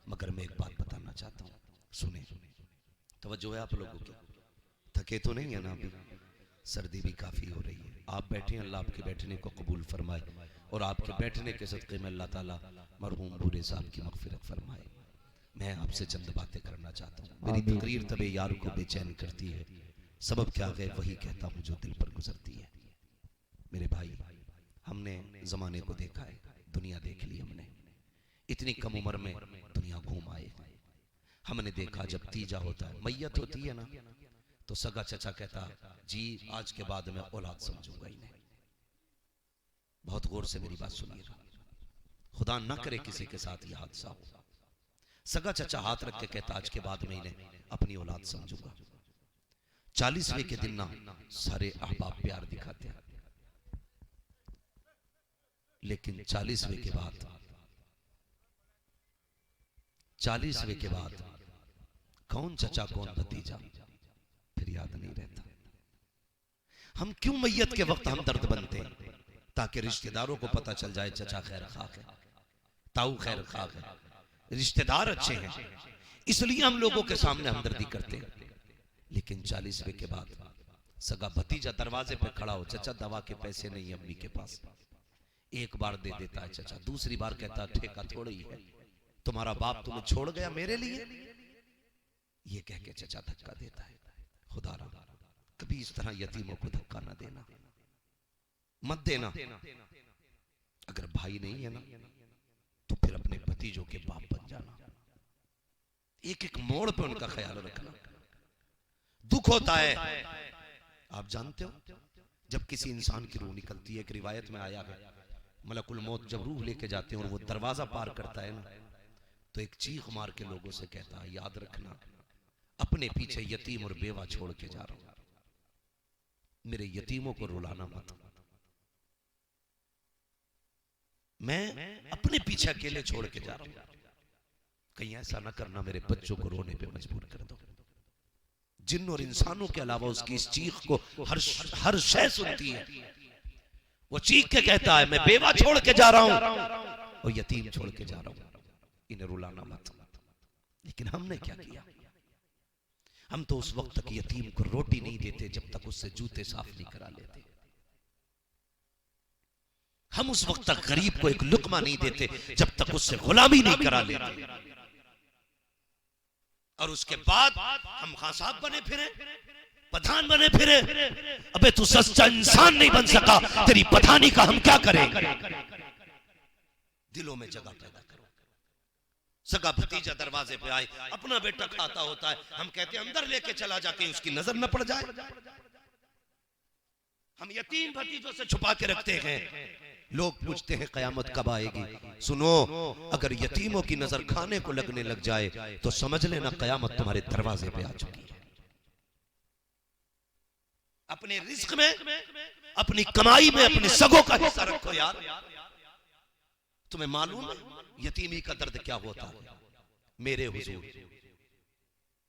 Speaker 3: मगर मैं एक बात बताना चाहता हूं, सुने तवज्जो है आप लोगों की। थके तो नहीं है ना? अभी सर्दी भी काफी हो रही है। आप बैठे, अल्लाह आपके बैठने को कबूल फरमाए और आपके बैठने के सदक़े में अल्लाह ताला मरहूम बूढ़े साहब की मग़फ़िरत फरमाए। मैं आपसे चंद बातें करना चाहता हूँ। मेरी तकरीर तबे यार को बेचैन करती है, सबब क्या है वही कहता हूँ जो दिल पर गुजरती है। मेरे भाई, हमने जमाने को देखा है, दुनिया देख ली हमने, इतनी कम उम्र में दुनिया घूम आए। हमने देखा जब तीजा होता है, मैयत होती है ना, तो सगा चचा कहता जी आज के बाद मैं औलाद समझूंगा इन्हें। बहुत गौर से मेरी बात सुनिएगा, खुदा ना करे किसी के साथ यह हादसा हो। सगा चचा हाथ रख के कहता आज के बाद मैं इन्हें अपनी औलाद समझूंगा। 40वें के दिन ना सारे अहबाब प्यार दिखाते हैं, लेकिन 40वें के बाद 40वें के बाद कौन चचा कौन भतीजा फिर याद नहीं रहता। हम क्यों मैयत के वक्त हम दर्द बनते हैं? ताकि रिश्तेदारों को पता चल जाए चचा खैर खाक है, ताऊ खैर खाक है, रिश्तेदार अच्छे हैं, इसलिए हम लोगों के सामने हमदर्दी करते हैं। लेकिन 40वें के बाद सगा भतीजा दरवाजे पे खड़ा हो, चचा दवा के पैसे नहीं अम्मी के पास, एक बार दे देता है चचा, दूसरी बार कहता है ठेका थोड़ा ही है, तुम्हारा बाप तुम्हें छोड़ गया मेरे लिए, ये कह के चचा धक्का देता है। खुदा रा कभी इस तरह यतीमों को धक्का ना देना, मत देना। अगर भाई नहीं है ना तो फिर अपने भतीजों के बाप बन जाना, एक एक मोड़ पे उनका ख्याल रखना। दुख होता है, आप जानते हो जब किसी इंसान की रूह निकलती है, एक रिवायत में आया है मलकुल मौत जब रूह लेके जाते हैं और वो दरवाजा पार करता है ना, तो एक चीख मार के लोगों से कहता है याद रखना अपने पीछे यतीम और बेवा छोड़ के जा रहा हूं, मेरे यतीमों को रुलाना मत, मैं अपने पीछे अकेले छोड़ के जा रहा हूं, कहीं ऐसा ना करना मेरे बच्चों को रोने पे मजबूर कर दो। जिन और इंसानों के अलावा उसकी इस चीख को हर शय सुनती है। वो चीख के कहता है मैं बेवा छोड़ के जा रहा हूं और यतीम छोड़ के जा रहा हूं, इन्हें रुलाना मत। लेकिन हमने क्या किया? हम तो उस वक्त तक यतीम को रोटी नहीं देते जब तक उससे जूते साफ नहीं करा लेते। हम उस वक्त तक गरीब को एक लुकमा नहीं देते जब तक उससे गुलामी नहीं करा लेते। और उसके बाद हम खां साहब बने फिरे, प्रधान बने फिरे। अबे तू सच्चा इंसान नहीं बन सका, तेरी प्रधानी का हम क्या करें? दिलों में जगह पैदा करो। सगा भतीजा दरवाजे पे आए, अपना बेटा खाता होता है, हम कहते हैं अंदर लेके चला जाके उसकी नजर न पड़ जाए। हम यतीम भतीजों से छुपा के रखते हैं। लोग पूछते हैं कयामत कब आएगी? सुनो, अगर यतीमों की नजर खाने को लगने लग जाए तो समझ लेना कयामत तुम्हारे दरवाजे पे आ चुकी है। अपने रिस्क में, अपनी कमाई में अपने सगों का हिस्सा रखो यार। तुम्हें मालूम है यतीमी का दर्द क्या होता है? मेरे हुजूर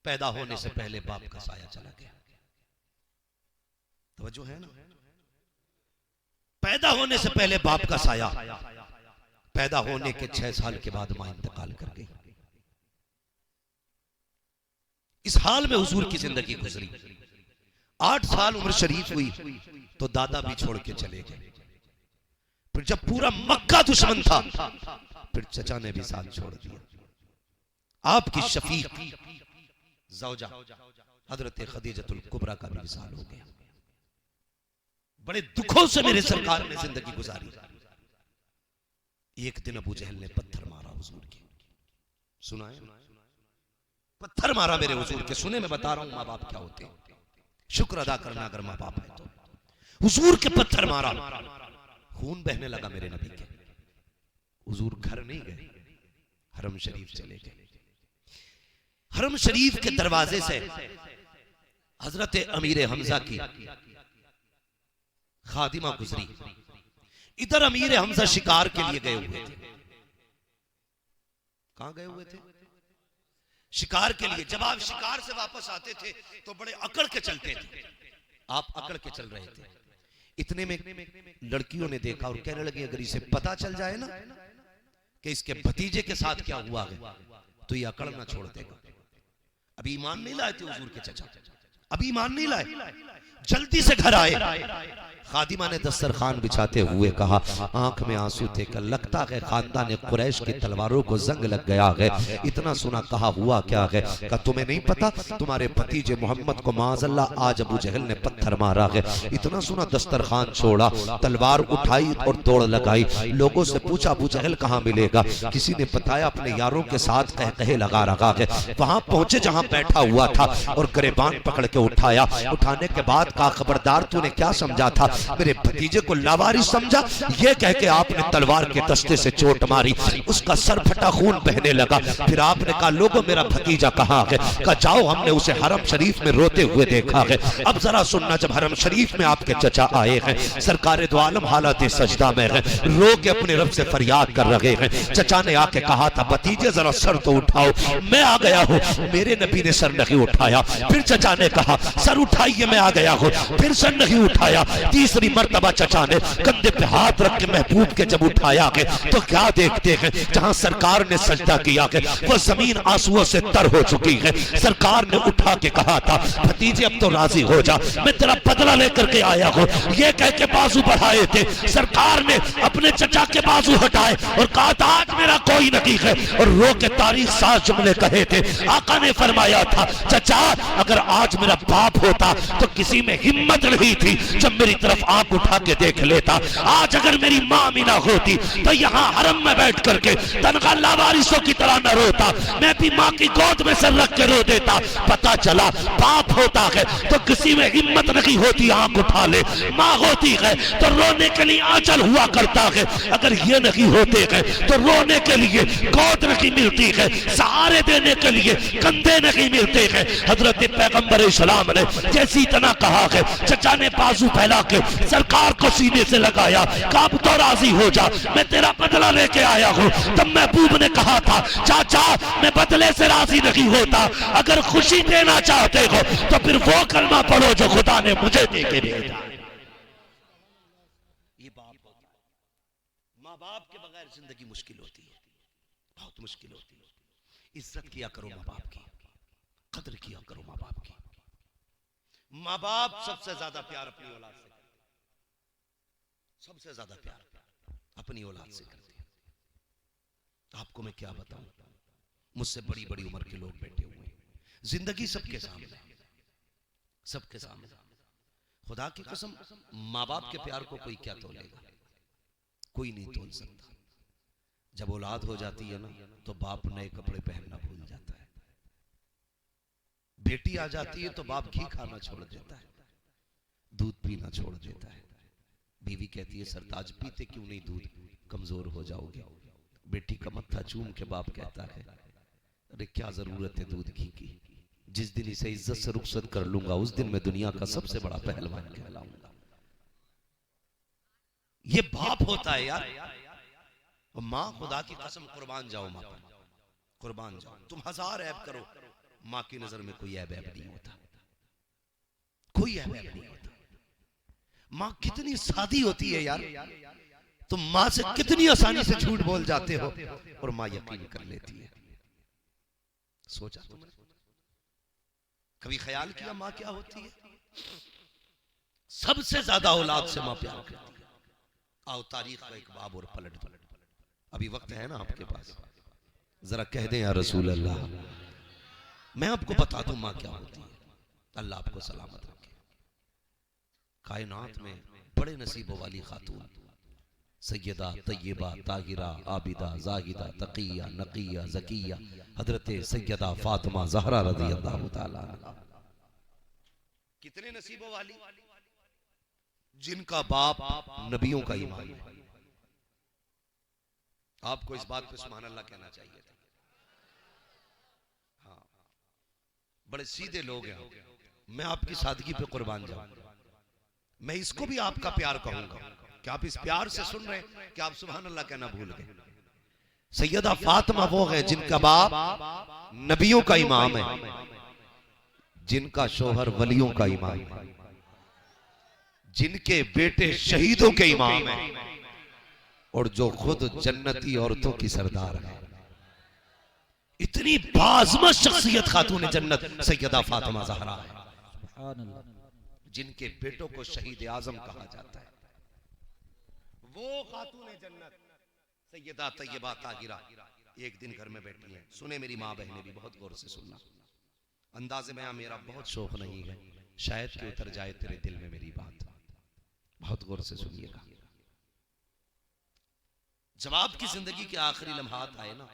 Speaker 3: पैदा होने से पहले बाप का साया चला गया। तवज्जो है ना? पैदा होने से पहले बाप का साया, पैदा होने के 6 साल के बाद मां इंतकाल कर गई। इस हाल में हुजूर की जिंदगी गुजरी। 8 साल उम्र शरीफ हुई तो दादा भी छोड़ के चले गए। फिर जब पूरा मक्का दुश्मन था, फिर चचा ने भी साथ छोड़ दिया। आपकी शफीक ज़ौजा हजरत खदीजतुल कुबरा का भी विसाल हो गया। बड़े दुखों से मेरे सरकार ने जिंदगी गुजारी। एक दिन अबू जहल ने पत्थर मारा हुजूर के, सुना है? पत्थर मारा मेरे हुजूर के। सुने मैं बता रहा हूं माँ बाप क्या होते हैं, शुक्र अदा करना अगर माँ बाप है तो। हुजूर के पत्थर मारा, खून बहने लगा मेरे नबी के। हुजूर घर नहीं गए, हरम शरीफ चले गए। हरम शरीफ के दरवाजे से हजरत अमीर हमजा की खादिमा गुजरी। इधर अमीर हमजा शिकार के लिए गए हुए थे। कहां गए हुए थे? शिकार के लिए। जब आप शिकार से वापस आते थे तो बड़े अकड़ के चलते थे। आप अकड़ के चल रहे थे। इतने में लड़कियों ने देखा और कहने लगी अगर इसे पता चल जाए ना कि इसके भतीजे के साथ क्या हुआ है तो ये अकड़ ना छोड़ देगा। अभी ईमान नहीं लाए थे हुजूर के चचा, अभी ईमान नहीं लाए। जल्दी से घर आए। खादिमा ने दस्तरखान बिछाते हुए कहा, आंख में आंसू थे, कल लगता है खानदान कुरैश की तलवारों को जंग लग गया है। इतना सुना, कहा हुआ क्या है? कहा तुम्हें नहीं पता तुम्हारे भतीजे मोहम्मद को माज़अल्लाह आज अबू जहल ने पत्थर मारा है। इतना सुना दस्तरखान छोड़ा, तलवार उठाई और दौड़ लगाई। लोगों से पूछा अबू जहल कहाँ मिलेगा? किसी ने बताया अपने यारों के साथ कह कहे लगा रहा है। वहां पहुंचे जहां बैठा हुआ था और गिरबान पकड़ के के उठाया। उठाने के बाद कहा खबरदार तूने क्या समझा था, मेरे भतीजे को लावारिस समझा। ये कह के आपने तलवार के दस्ते से चोट मारी, उसका सर फटा, खून बहने लगा। फिर आपने कहा लोगों मेरा भतीजा कहाँ है? कहा जाओ हमने उसे हरम शरीफ में रोते हुए देखा है। अब जरा सुनना, जब हरम शरीफ में आपके चचा आए हैं, सरकार दो आलम हालत सजदा में है, रो के अपने रब से फरियाद कर रहे हैं। चचा ने आके कहा था भतीजे जरा सर तो उठाओ, मैं आ गया हूँ। मेरे नबी ने सर नहीं उठाया। फिर चचा ने कहा सर उठाइए, मैं आ गया हूँ। फिर सर नहीं उठाया। तीसरी मर्तबा चचा ने कंधे पे हाथ रख के महबूब के जब उठाया के तो क्या देखते हैं, जहां सरकार ने सजदा किया के वो जमीन आंसुओं से तर हो चुकी है। सरकार ने उठा के कहा था भतीजे अब तो राजी हो जा, मैं तेरा बदला लेकर के आया हूँ। ये कह के बाजू बढ़ाए थे, सरकार ने अपने चचा के बाजू हटाए और कहा था आज मेरा कोई नहीं है, और रो के तारीख साज जुमले कहे थे। आका ने फरमाया था चचा अगर आज मेरा बाप होता तो किसी में हिम्मत नहीं थी जब मेरी तरफ आंख उठा के देख लेता। आज अगर मेरी माँ मीना होती तो यहाँ हरम में बैठ करके तनखा लावारिसों की तरह न रोता, मैं भी माँ की गोद में सर रख के रो देता। पता चला बाप होता है तो किसी में हिम्मत नहीं होती आंख उठा ले, माँ होती है तो रोने के लिए आंचल हुआ करता है। अगर ये नहीं होते हैं तो रोने के लिए गोद नहीं मिलती है, सहारे देने के लिए कंधे नहीं मिलते हैं। हजरत पैगंबर इस्लाम ने जैसी तना कहा है, चचा ने बाजू फैला के सरकार को सीने से लगाया, कब तो राजी हो जा, मैं तेरा बदला लेके आया हूँ। तब महबूब ने कहा था चाचा मैं बदले से राजी नहीं होता, अगर खुशी देना चाहते हो तो फिर वो कलमा पढ़ो जो खुदा ने मुझे दे के भेजा।
Speaker 1: ये बाप होता है, माँ बाप के बगैर जिंदगी मुश्किल होती है, बहुत मुश्किल होती है। इज्जत किया करो माँ बाप की, कदर किया करो माँ बाप की। माँ बाप सबसे ज्यादा प्यार अपनी औलाद से, सबसे ज्यादा प्यार अपनी औलाद से करते हैं। आपको मैं क्या बताऊं, मुझसे बड़ी बड़ी उम्र के लोग बैठे हुए हैं, जिंदगी सबके सामने, सबके सामने। खुदा की कसम माँ बाप के प्यार को कोई क्या तोलेगा, कोई नहीं तोल सकता। जब औलाद हो जाती है ना तो बाप नए कपड़े पहनना भूल जाता है, बेटी आ जाती है तो बाप घी खाना छोड़ देता है, दूध पीना छोड़ देता है। बीवी कहती है सरताज पीते क्यों नहीं दूध, कमजोर हो जाओगे। बेटी का मत्था चूम के बाप कहता है अरे क्या जरूरत है दूध घी की, जिस दिन इसे इज्जत से रुखसत कर लूंगा उस दिन मैं दुनिया का सबसे बड़ा पहलवान कहलाऊंगा। ये बाप होता है यार। माँ खुदा की कसम कुर्बान जाओ, माँ पर कुर्बान जाओ। तुम हजार ऐब करो, माँ की नजर में कोई ऐब नहीं होता, कोई ऐब नहीं होता। माँ कितनी सादी होती है यार, तुम माँ से कितनी आसानी से झूठ बोल जाते हो और माँ यकीन कर लेती है। सोचा तुमने, कभी ख्याल किया माँ क्या होती है? सबसे ज्यादा औलाद से माँ प्यार करती है। आओ तारीख का एक बाब और पलट पलट, अभी वक्त है ना आपके पास, जरा कह दें या रसूल अल्लाह। मैं आपको बता दूं माँ क्या होती है। अल्लाह आपको सलामत रखे। कायनात में बड़े नसीबों वाली खातून सैयदा तय्यबा ताहिरा आबिदा जाहिदा तकिया नकिया ज़किया हजरत सैयदा फातिमा ज़हरा रज़ी अल्लाह ताला। कितने नसीबों वाली, जिनका बाप नबियों का ईमान है। आपको इस बात पे सुभान अल्लाह कहना चाहिए था। हाँ, बड़े सीधे लोग हैं, मैं आपकी सादगी पे कुर्बान जाऊंगा। मैं इसको भी आपका प्यार कहूंगा कि आप इस प्यार से सुन रहे हैं कि आप सुभान अल्लाह कहना भूल गए। सैयदा फातिमा वो है जिनका बाप नबियों का इमाम है, जिनका शोहर वलियों का इमाम है, जिनके बेटे शहीदों के इमाम हैं और जो खुद जन्नती औरतों की सरदार है। इतनी बाज़मत शख्सियत खातून जन्नत सैयदा फातिमा ज़हरा है, जिनके बेटों को शहीद आजम कहा जाता है। वो खातून जन्नत सैयदा तय्यबा ताहिरा एक दिन घर में बैठी है। सुने मेरी माँ बहनें भी बहुत गौर से सुनना, अंदाज़े में मेरा बहुत शौक नहीं है, शायद कि उतर जाए तेरे दिल में मेरी बात, बहुत गौर से सुनिएगा। जब आपकी जिंदगी के आखिरी लम्हात आए ना,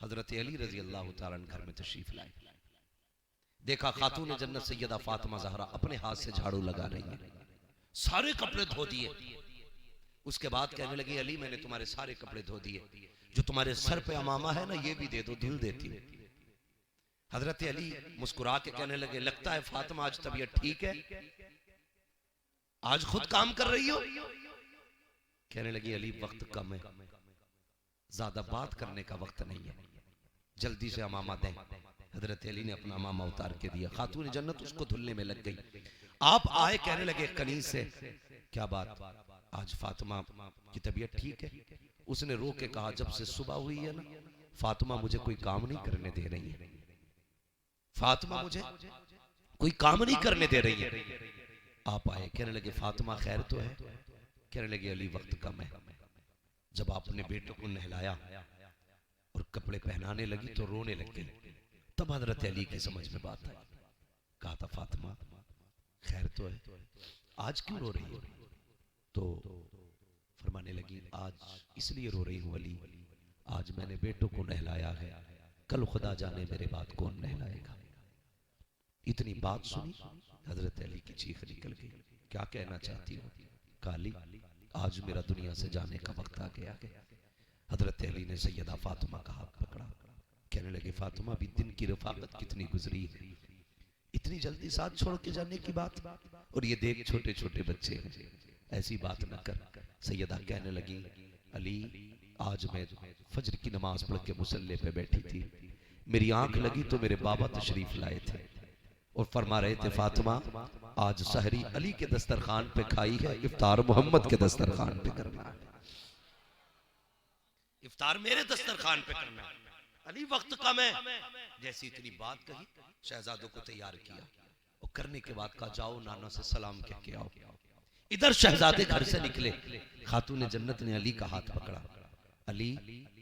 Speaker 1: हजरत अली रजी अल्लाह तआला अन्हु घर में तशरीफ लाए।
Speaker 3: देखा खातून जन्नत सैयदा फातिमा ज़हरा अपने हाथ से झाड़ू लगा रही है, सारे कपड़े धो दिए। उसके बाद कहने लगी अली मैंने तुम्हारे सारे कपड़े धो दिए, जो तुम्हारे सर पे अमामा है ना ये भी दे दो, धुल देती हूँ। हजरत अली मुस्कुरा के कहने लगे लगता है फातिमा आज तबीयत ठीक है, आज खुद काम कर रही हो। कहने लगी अली वक्त कम है, ज्यादा बात करने का वक्त नहीं है, जल्दी से अमामा दें। हजरत अली ने अपना अमामा उतार के दिया, खातून जन्नत उसको धुलने में लग गई। आप आए कहने लगे कनीज से क्या बात, आज फातिमा की तबीयत ठीक है? उसने रो के कहा जब से सुबह हुई है ना फातिमा मुझे कोई काम नहीं करने दे रही है, फातिमा मुझे कोई काम नहीं करने दे रही है। आप आए कहने लगे फातिमा खैर तो है? कहने लगे अली वक्त कम है। जब आपने बेटे को नहलाया और कपड़े पहनाने लगी तो रोने लग गई, तब हजरत अली की समझ में बात आई। कहा था फातिमा खैर तो है, आज क्यों रो रही हो? तो फरमाने लगी आज इसलिए रो रही हूं अली, आज मैंने बेटों को नहलाया है, कल खुदा जाने मेरे बाद कौन नहलाएगा। इतनी बात सुनी हजरत अली की चीख निकल गई, क्या कहना चाहती हो? काली आज मेरा दुनिया से जाने का वक्त आ गया है। हजरत अली ने सैयदा फातिमा का हाथ पकड़ा, कहने लगे फातिमा भी दिन की रफाकत कितनी गुजरी है, इतनी जल्दी साथ छोड़ के जाने की बात, और ये देख छोटे छोटे बच्चे हैं, ऐसी बात न कर। सैयदा कहने लगी अली आज मैं फजर की नमाज पढ़ के मुसल्ले पे बैठी थी, मेरी आंख लगी तो मेरे बाबा तशरीफ लाए थे और फरमा रहे थे फातिमा आज सहरी अली के दस्तरखान पे खाई है, इफ्तार मोहम्मद के दस्तरखान पे करना है, इफ्तार मेरे दस्तरखान पे करना है, अली वक्त कम है। जैसी इतनी बात कही शहजादों को तैयार किया और करने के बाद कहा जाओ नाना से सलाम कह के आओ। इधर शहजादे घर से निकले, खातून जन्नत ने अली का हाथ पकड़ा, अली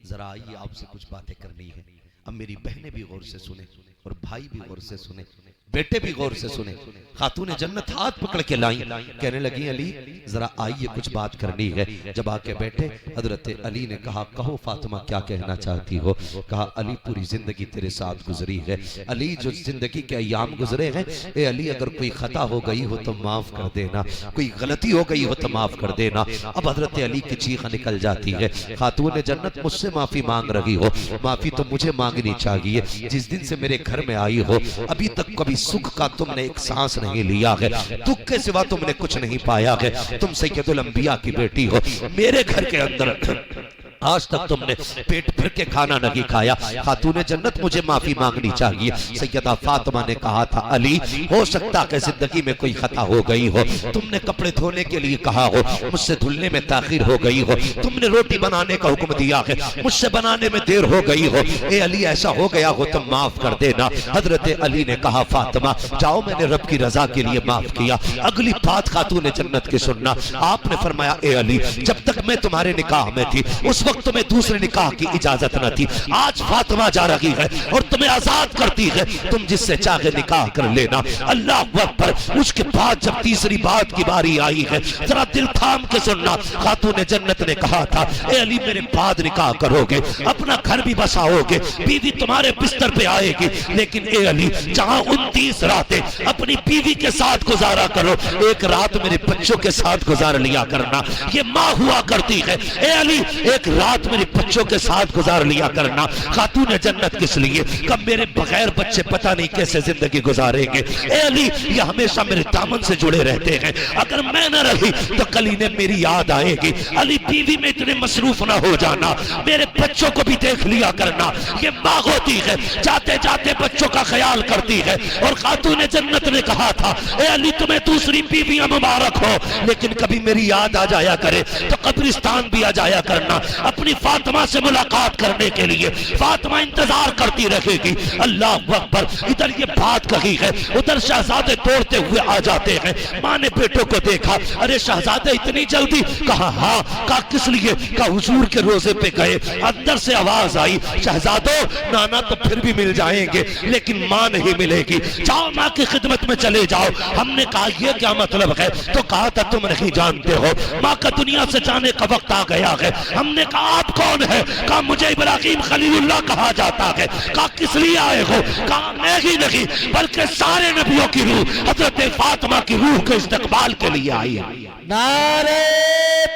Speaker 3: जरा आइए आपसे कुछ बातें करनी है। अब मेरी बहनें भी गौर से सुने और भाई भी गौर से सुने, बेटे भी गौर से सुने। खातून जन्नत हाथ पकड़ के लाई, कहने लगी अली जरा आइए कुछ बात करनी है। जब आके बैठे हजरत अली ने कहा कहो फातिमा क्या कहना चाहती हो? कहा अली पूरी जिंदगी तेरे साथ गुजरी है, अली जो जिंदगी के अयाम गुजरे हैं ए अली अगर कोई खता हो गई हो तो माफ कर देना, कोई गलती हो गई हो तो माफ कर देना। अब हजरत अली की चीख निकल जाती है, खातून जन्नत मुझसे माफी मांग रही हो, माफी तो मुझे मांगनी चाहिए, जिस दिन से मेरे घर में आई हो अभी तक कभी सुख का तुमने एक सांस नहीं लिया है, दुख के सिवा तुमने कुछ नहीं पाया है। तुम सैयदुल अंबिया की बेटी हो, मेरे घर के अंदर आज तक तुमने पेट भर के खाना नहीं खाया, खातून जन्नत मुझे माफी मांगनी चाहिए। सैयदा फातिमा ने कहा था अली हो सकता है जिंदगी में कोई खता हो गई हो, तुमने कपड़े धोने के लिए कहा हो मुझसे धुलने में ताखिर हो गई हो, तुमने रोटी बनाने का हुक्म दिया है मुझसे बनाने में देर हो गई हो, ए अली ऐसा हो गया हो तो माफ कर देना। हजरत अली ने कहा फातिमा जाओ मैंने रब की रजा के लिए माफ किया। अगली बात खातून जन्नत की सुनना, आपने फरमाया ए अली जब तक मैं तुम्हारे निकाह में थी उस वक्त तुम्हें दूसरे निकाह की इजाजत न थी, आज फातिमा जा रही है और तुम्हें आजाद करती है, तुम जिससे चाहे निकाह कर लेना। अल्लाह अकबर। उसके बाद जब तीसरी बात की बारी आई है जरा दिल थाम के सुनना, खातून जन्नत ने कहा था ए अली मेरे बाद निकाह करोगे, अपना घर भी बसाओगे, बीवी तुम्हारे बिस्तर पे आएगी, लेकिन ए अली जहां 29 रातें अपनी बीवी के साथ गुजारा करो, एक रात मेरे बच्चों के साथ गुजार लिया करना। ये माँ हुआ करती है, ए अली एक रात मेरे बच्चों के साथ गुजार लिया करना। खातून जन्नत किस लिए? कब मेरे बगैर बच्चे पता नहीं कैसे जिंदगी गुजारेंगे। ए अली ये हमेशा मेरे दामन से जुड़े रहते हैं, अगर मैं न रही तो कल इन्हें मेरी याद आएगी। अली बीवी में इतने मसरूफ ना हो जाना, मेरे बच्चों को भी देख लिया करना। ये माँ होती है जाते जाते बच्चों का ख्याल करती है। और खातून जन्नत ने कहा था ए अली तुम्हें दूसरी बीवियां मुबारक हो, लेकिन कभी मेरी याद आ जाया करे तो कब्रिस्तान भी आ जाया करना अपनी फातिमा से मुलाकात करने के लिए। फातिमा इंतजार करती रहेगी। अल्लाह अकबर। इधर ये बात कही है, उधर शहजादे दौड़ते हुए आ जाते हैं। माँ ने बेटों को देखा, अरे शहजादे इतनी जल्दी? कहा हाँ। कहा किस लिए? कहा हुजूर के रोजे पे गए। अंदर से आवाज आई शहजादों नाना तो फिर भी मिल जाएंगे, लेकिन लेकिन माँ नहीं मिलेगी, जाओ माँ की खिदमत में चले जाओ। हमने कहा ये क्या मतलब है? तो कहा था तुम नहीं जानते हो, माँ का दुनिया से जाने का वक्त आ गया है। हमने कहा आप कौन है? कहा मुझे इब्राहिम खलीलुल्लाह कहा जाता है। कहा किस लिए आए हो? कहा मैं ही नहीं बल्कि सारे नबियों की रूह हजरत फातिमा की रूह के इस्तकबाल के लिए आई है।
Speaker 2: नारे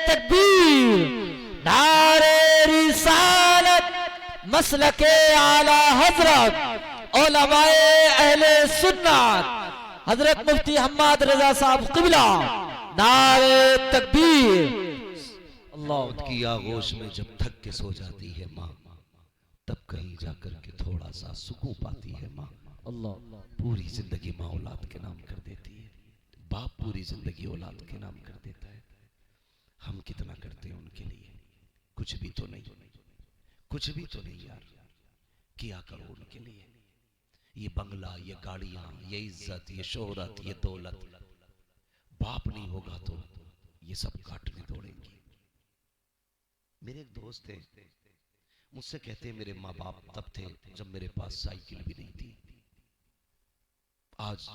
Speaker 2: तकबीर, नारे रिसालत, मसलके आला हजरत उलमाए अहले सुन्नत हजरत मुफ्ती हम्माद रजा साहब क़िबला, नारे तकबीर। अल्लाह
Speaker 3: की आगोश में जब थक के सो जाती है माँ, तब कहीं जाकर के थोड़ा सा सुकून पाती है माँ।
Speaker 2: अल्लाह
Speaker 3: पूरी जिंदगी माँ औलाद के नाम कर देती है, बाप पूरी जिंदगी औलाद के नाम कर देता है। हम कितना करते हैं उनके लिए? कुछ भी तो नहीं, कुछ भी तो नहीं यार। किया करो उनके लिए। ये बंगला, ये गाड़ियां, ये इज्जत, ये शोहरत, ये दौलत, बाप नहीं होगा तो ये सब काटने दौड़ेंगे। मेरे एक दोस्त थे, मुझसे कहते हैं मेरे माँ बाप तब थे जब मेरे पास साइकिल भी नहीं थी। आज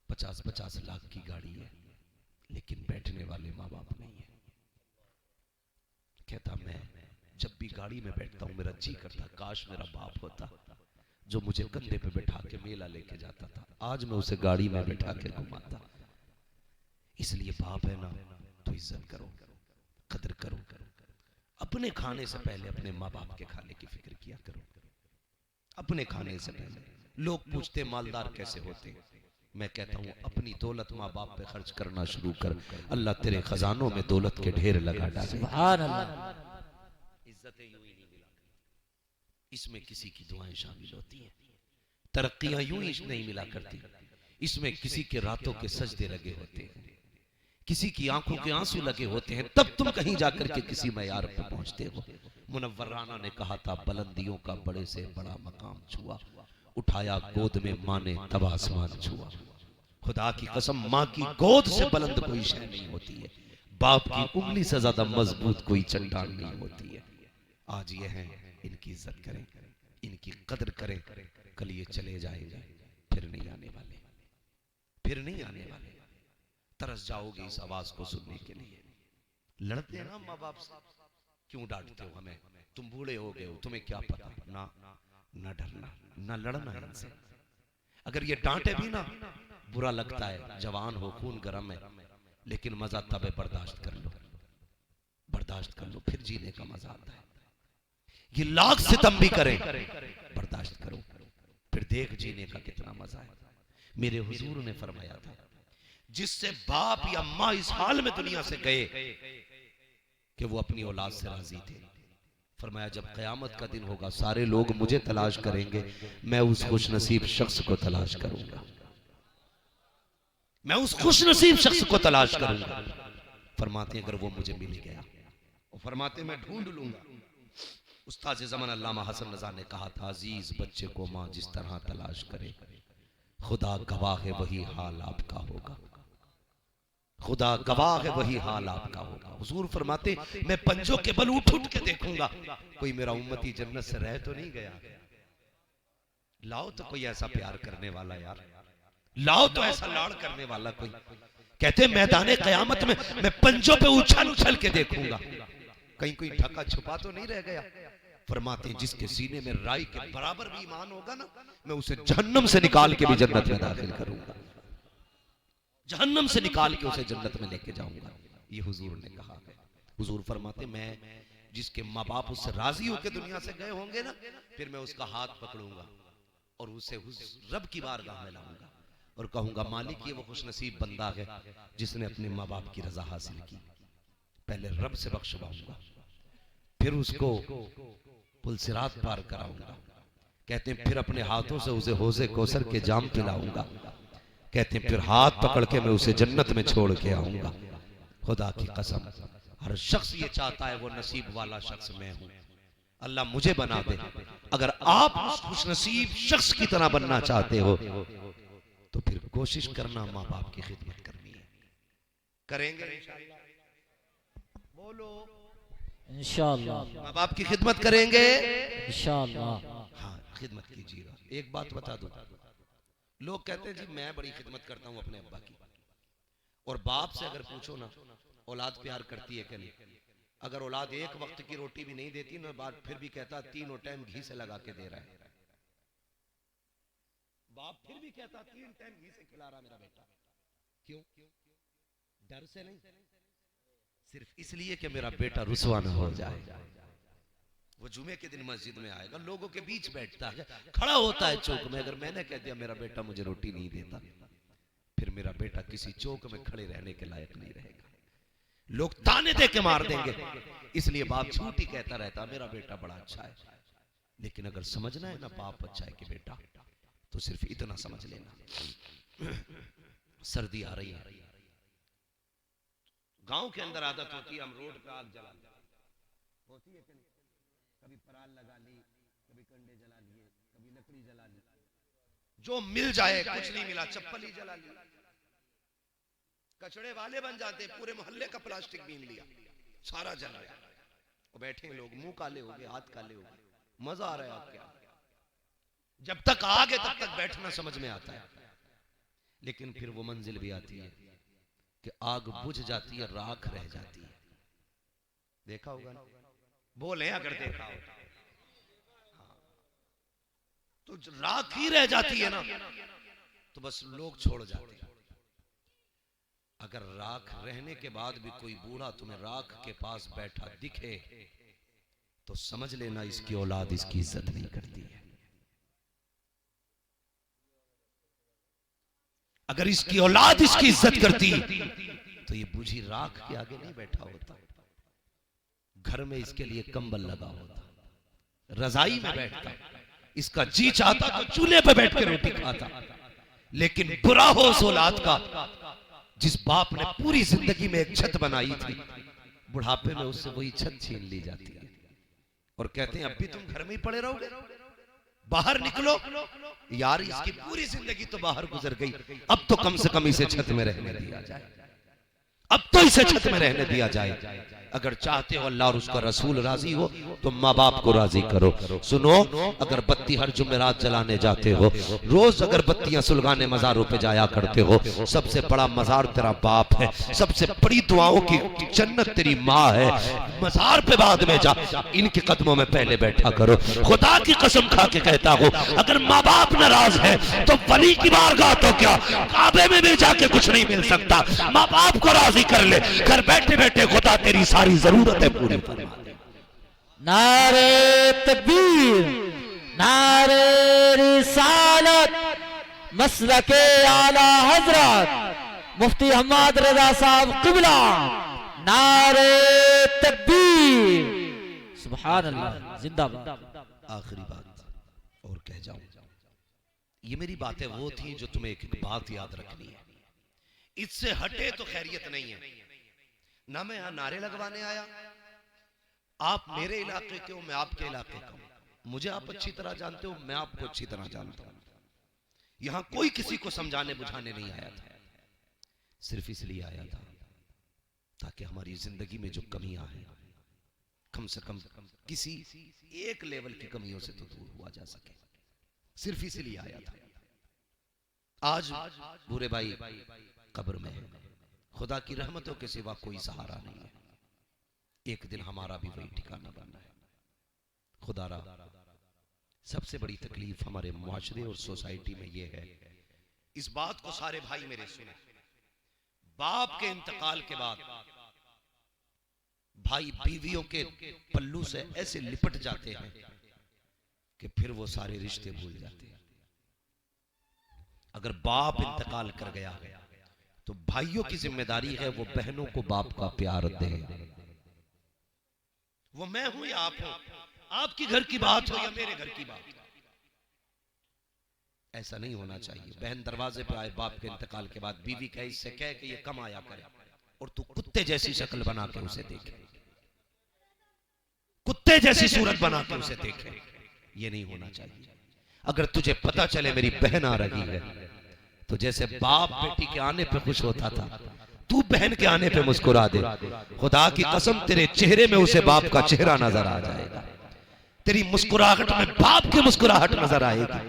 Speaker 3: 50-50 लाख की गाड़ी है, लेकिन बैठने वाले माँ बाप नहीं है। कहता मैं जब भी गाड़ी में बैठता हूं मेरा जी करता काश मेरा बाप होता जो मुझे कंधे पे बैठा के मेला लेके जाता था। आज मैं उसे गाड़ी में बैठा के घुमाता। इसलिए बाप है ना तो इज्जत करो, कदर करो। अपने खाने से पहले अपने माँ बाप के खाने की फिक्र किया करो। अपने खाने से पहले लोग पूछते मालदार कैसे होते, मैं कहता हूं अपनी दौलत माँ बाप पे खर्च करना शुरू कर, अल्लाह तेरे खजानों में दौलत के ढेर लगा डाले।
Speaker 2: सुभान अल्लाह।
Speaker 3: इज्जतें यूं ही नहीं मिला, इसमें किसी की दुआएं शामिल होती हैं। तरक्कियां यूं ही नहीं मिला करती, इसमें किसी के रातों के सजदे लगे होते हैं, किसी की आंखों के आंसू लगे होते हैं, तब तुम कहीं जाकर के किसी मयार पर पहुंचते हो। मुनव्वर राना ने कहा था बुलंदियों का बड़े से बड़ा मकाम छुआ, उठाया गोद में माँ ने तब आसमान छुआ। खुदा की कसम माँ की गोद से बुलंद कोई शय नहीं होती है, बाप की उंगली से ज्यादा मजबूत कोई चट्टान नहीं होती है। आज ये है, इनकी इज्जत करें, इनकी कदर करें। कल ये चले जाएंगे, फिर नहीं आने वाले, फिर नहीं आने वाले। तरस जाओगे इस आवाज को सुनने के लिए। लड़ते हैं ना माँ बाप से, क्यों डांटते हो हमें? तुम बूढ़े हो गए हो, तुम्हें क्या पता। ना ना डरना, ना लड़ना इनसे। अगर ये डांटे भी ना बुरा लगता है, जवान हो, खून गर्म है, लेकिन मजा तब है बर्दाश्त कर लो, बर्दाश्त कर लो, फिर जीने का मजा आता है। ये लाख सितम भी करें, बर्दाश्त करो, फिर देख जीने का कितना मजा है। मेरे हुजूर ने फरमाया था जिससे बाप या माँ इस हाल में दुनिया से गए कि वो अपनी औलाद से राजी थे, फरमाया जब कयामत का दिन होगा सारे लोग मुझे तलाश करेंगे, मैं उस खुशनसीब शख्स को तलाश करूंगा, मैं उस खुशनसीब शख्स को तलाश करूंगा। फरमाते अगर वो मुझे मिल गया, और फरमाते मैं ढूंढ लूंगा। उस्ताद ज़मान अल्लामा हसन रज़ा ने कहा था अजीज बच्चे को माँ जिस तरह तलाश करे, खुदा गवाह है वही हाल आपका होगा, खुदा गवाह है वही हाल आपका होगा। हुजूर फरमाते मैं पंजों के बल उठ उठ के देखूंगा कोई मेरा उम्मती जन्नत से रह तो नहीं गया। लाओ तो कोई ऐसा प्यार करने वाला यार, लाओ तो ऐसा लाड़ करने वाला कोई। कहते मैदान कयामत में मैं पंजों पे उछल उछल के देखूंगा, कहीं कोई ढका छुपा तो नहीं रह गया। फरमाते जिसके सीने में राई के बराबर भी ईमान होगा ना, मैं उसे जहन्नम से निकाल के भी जन्नत में दाखिल करूंगा, जहन्नम से निकाल के उसे जन्नत में लेके जाऊंगा। ये हुजूर ने कहा है। हुजूर फरमाते मैं जिसके माँ बाप उससे राजी होकर दुनिया से गए होंगे ना, फिर मैं उसका हाथ पकड़ूंगा और उसे उस रब की बारगाह में लाऊंगा और कहूंगा मालिक ये वो खुशनसीब बंदा है जिसने अपने माँ बाप की रजा हासिल की। पहले रब से बख्शवाऊंगा, फिर उसको पुलसिरात पार कराऊंगा। कहते हैं फिर अपने हाथों से उसे हौज़े कौसर के जाम पिलाऊंगा। कहते हैं फिर हाथ पकड़ के मैं उसे जन्नत में छोड़ के आऊंगा। खुदा की कसम हर शख्स ये चाहता है वो नसीब वाला शख्स मैं हूं, अल्लाह मुझे बना दे। अगर आप उस खुशनसीब शख्स की तरह बनना चाहते हो तो फिर कोशिश करना माँ बाप की खिदमत करनी है। करेंगे बोलो
Speaker 2: इंशाअल्लाह,
Speaker 3: माँ बाप की खिदमत करेंगे
Speaker 2: इंशाअल्लाह।
Speaker 3: हाँ खिदमत कीजिएगा।
Speaker 1: एक बात बता दूं, लोग कहते हैं जी मैं बड़ी खिदमत करता हूं अपने अब्बा की, और बाप से अगर पूछो ना औलाद प्यार करती है कि नहीं, अगर औलाद एक वक्त की रोटी भी नहीं देती ना, बाप फिर भी कहता तीनों टाइम घी से लगा के दे रहा है। बाप फिर भी कहता 3 टाइम घी से खिला रहा मेरा बेटा। क्यों? डर से नहीं, सिर्फ इसलिए कि मेरा बेटा रुसवा न हो जाए। वो जुमे के दिन मस्जिद में आएगा, लोगों के बीच बैठता है, खड़ा होता है चौक में, अगर मैंने कह दिया मेरा बेटा मुझे रोटी नहीं देता, फिर मेरा बेटा किसी चौक में खड़े रहने के लायक नहीं रहेगा, लोग ताने दे के मार देंगे। इसलिए बाप झूठ ही कहता रहता मेरा बेटा बड़ा अच्छा है। लेकिन अगर समझना है ना बाप अच्छा है कि बेटा, तो सिर्फ इतना समझ लेना। सर्दी आ रही है, गांव के अंदर आदत होती है हम रोड पे आग जला होती है, कभी पराल लगा ली, कभी कंडे जला लिए, कभी लकड़ी जला ली, जो मिल जाए, कुछ नहीं मिला चप्पल ही जला ली। कचड़े वाले बन जाते, पूरे मोहल्ले का प्लास्टिक बीन लिया, सारा जला। और बैठे लोग मुंह काले हो गए, हाथ काले हो गए, मजा आ रहा है आपके। जब तक आगे तब तक बैठना समझ में आता है, लेकिन फिर वो मंजिल भी आती है कि आग बुझ जाती है, राख रह जाती है। देखा होगा ना, बोले अगर देखा हो तो राख ही रह जाती है ना, तो बस लोग छोड़ जाते हैं। अगर राख रहने के बाद भी कोई बूढ़ा तुम्हें राख के पास बैठा दिखे, तो समझ लेना इसकी औलाद इसकी इज्जत नहीं करती है। अगर इसकी औलाद इसकी इज्जत करती तो ये बूझी राख के आगे नहीं बैठा होता, घर में इसके लिए कंबल लगा होता, रजाई में बैठता, इसका जी चाहता तो चूल्हे पे बैठ के रोटी खाता। लेकिन बुरा हो उस औलाद का जिस बाप ने पूरी जिंदगी में एक छत बनाई थी, बुढ़ापे में उससे वही छत छीन ली जाती है और कहते हैं अब भी तुम घर में ही पड़े रहोगे, बाहर निकलो। यार इसकी पूरी जिंदगी तो बाहर गुजर गई, अब तो कम से कम इसे छत में रहने दिया जाए, अब तो इसे छत में रहने दिया जाए। अगर चाहते हो अल्लाह और उसका रसूल राजी हो तो माँ बाप को राजी करो। सुनो, अगर बत्ती हर जुमेरात जलाने जाते हो, रोज अगर बत्तियां सुलगाने मजारों पे जाया करते हो, सबसे बड़ा मजार तेरा बाप है, सबसे बड़ी दुआओं की जन्नत तेरी माँ है। मजार पे बाद में जा, इनके कदमों में पहले बैठा करो। खुदा की कसम खा के कहता हूँ, अगर माँ बाप नाराज है तो वली की बारगाह तो क्या, काबे में भी जाके कुछ नहीं मिल सकता। माँ बाप को राजी कर ले, घर बैठे बैठे खुदा तेरी सारी जरूरतें पूरी फरमा दे।
Speaker 2: नारे तकबीर, नारे रिसालत, मसलके आला हजरत मुफ्ती हम्मद रजा साहब क़िबला, नारे तकबीर, सुभान अल्लाह, जिंदाबाद।
Speaker 1: आखिरी बात और कह जाऊं, ये मेरी बातें वो थी जो तुम्हें एक बात याद रखनी है, इससे हटे तो खैरियत नहीं है। ना मैं यहां नारे लगवाने आया, आप मेरे इलाके के हो, मैं आपके इलाके का हूं, मुझे आप अच्छी तरह जानते हो, मैं आपको अच्छी तरह जानता हूं। यहां कोई किसी को समझाने बुझाने नहीं आया था, सिर्फ इसलिए आया था ताकि हमारी जिंदगी में जो कमियां हैं कम से कम किसी एक लेवल की कमियों से तो दूर हुआ जा सके, सिर्फ इसलिए आया था। आज बुरे भाई कब्र में है, खुदा की रहमतों के सिवा कोई सहारा नहीं है, एक दिन हमारा भी वही ठिकाना बनना है। खुदारा सबसे बड़ी तकलीफ हमारे मुआशरे और सोसाइटी में यह है, इस बात को सारे भाई मेरे सुने, बाप के इंतकाल के बाद भाई बीवियों के पल्लू से ऐसे लिपट जाते हैं कि फिर वो सारे रिश्ते भूल जाते हैं। अगर बाप इंतकाल कर गया तो भाइयों की जिम्मेदारी है वो बहनों को बाप का प्यार दे। वो मैं हूं या आप हो, आपकी घर की बात हो या मेरे घर की बात, ऐसा नहीं होना चाहिए। बहन दरवाजे पे आए बाप के इंतकाल के बाद, बीवी कहे इससे कह कि ये कम आया करे, और तू कुत्ते जैसी शक्ल बना के उसे देखे, कुत्ते जैसी सूरत बना के उसे देखे, ये नहीं होना चाहिए। अगर तुझे पता चले मेरी बहन आ रही है, तो जैसे बाप बेटी के आने पे खुश होता था, तू बहन के आने पे मुस्कुरा दे। खुदा की कसम तेरे चेहरे में उसे बाप का चेहरा नजर आ जाएगा, तेरी मुस्कुराहट में बाप की मुस्कुराहट नजर आएगी।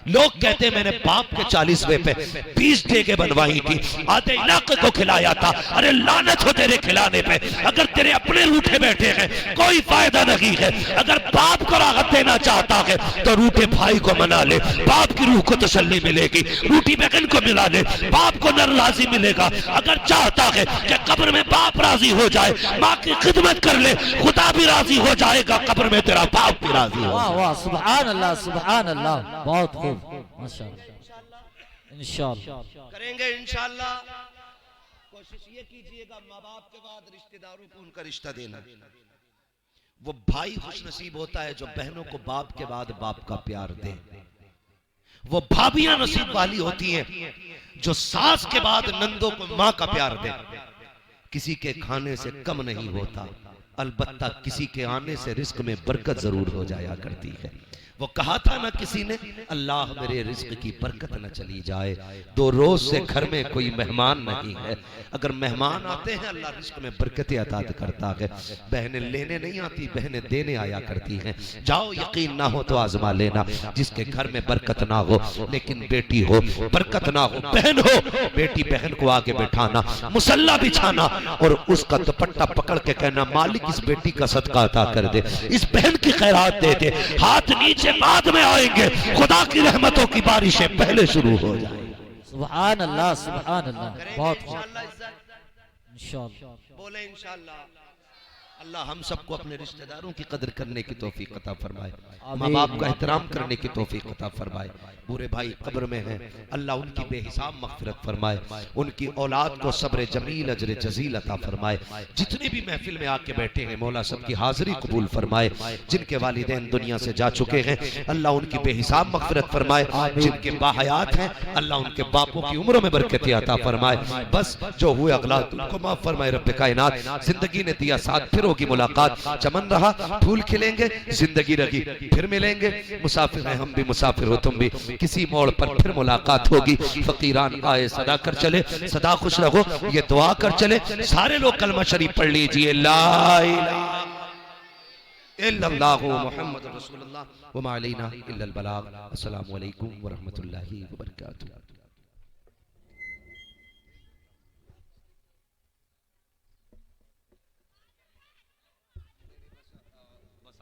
Speaker 3: लोग कहते हैं मैंने बाप के 40वें पे 20 देगे बनवाई थी, आधे इलाके को खिलाया था। अरे लानत हो तेरे खिलाने पे, अगर तेरे अपने रूठे बैठे हैं कोई फायदा नहीं है। अगर बाप को राहत देना चाहता है तो रूठे भाई को मना ले, बाप की रूह को तसल्ली मिलेगी। रूठी बहन को मिला ले, बाप को नर राजी मिलेगा। अगर चाहता है कि कब्र में बाप राजी हो जाए, माँ की खिदमत कर ले, खुदा भी राजी हो जाएगा, कब्र में तेरा बाप भी राजी हो।
Speaker 2: वाह वाह, सुभान अल्लाह सुभान अल्लाह, बहुत खूब, माशाअल्लाह। इंशाअल्लाह
Speaker 1: करेंगे इंशाअल्लाह। कोशिश ये कीजिएगा माँ बाप के बाद रिश्तेदारों को उनका रिश्ता देना। वो भाई खुशनसीब होता है जो बहनों को बाप के बाद बाप का प्यार दे। वो भाभियां नसीब वाली होती हैं जो सास के बाद नंदों को माँ का प्यार दे। किसी के खाने से कम नहीं होता, अलबत्ता किसी के आने से रिस्क में बरकत जरूर हो जाया करती है। वो कहा था ना किसी ने, अल्लाह मेरे रिस्क की बरकत न चली जाए। 2 रोज से घर में कोई मेहमान नहीं है, अगर मेहमान आते हैं अल्लाह रिस्क में बरकत अता करता है। बहनें लेने नहीं आती, बहनें देने आया करती हैं। जाओ, यकीन ना हो तो आजमा लेना। जिसके घर में बरकत ना हो लेकिन बेटी हो, बरकत ना हो बहन हो, बेटी बहन को आगे बैठाना, मुसल्ला बिछाना और उसका दुपट्टा पकड़ के कहना मालिक इस बेटी का सदका अता कर दे, इस बहन की खैरात दे दे। हाथ नीचे बाद में आएंगे, खुदा की रहमतों की बारिशें पहले शुरू हो जाए।
Speaker 2: सुभान अल्लाह सुभान अल्लाह, बहुत खूब, इंशाअल्लाह
Speaker 1: बोले इंशाअल्लाह। अल्लाह हम सबको अपने रिश्तेदारों की कदर करने की तौफीक अता फरमाए, माँ बाप का एहतराम करने की तौफीक अता फरमाए। पूरे भाई कब्र में हैं, अल्लाह उनकी बेहिसाब मग़फ़िरत फरमाए, उनकी औलाद को सब्र जमील अजर जजील अता फरमाए। जितने भी महफिल में आके बैठे हैं मौला सब की हाजिरी कबूल फरमाए। जिनके वालिदैन दुनिया से जा चुके हैं अल्लाह उनकी बेहिसाब मग़फ़िरत फरमाए। जिनके बाहयात हैं अल्लाह उनके बापों की उम्रों में बरकत अता फरमाए। बस जो हुए अगलात उनको माफ फरमाए रब्बे कायनात। जिंदगी ने दिया साथ, फिर होगी मुलाकात, चमन रहा फूल खिलेंगे, जिंदगी रही फिर मिलेंगे। मुसाफिर हैं हम भी, मुसाफिर हो तुम भी, किसी मोड़ पर फिर मुलाकात होगी। फकीरान आए सदा कर चले, सदा खुश रहो ये दुआ कर चले। सारे लोग कलमा शरीफ पढ़ लीजिए, ला इलाहा इल्लल्लाहु मुहम्मदुर रसूलुल्लाह व मा अलैना इल्लल बलाग। अस्सलामु अलैकुम व रहमतुल्लाहि व बरकातुहू।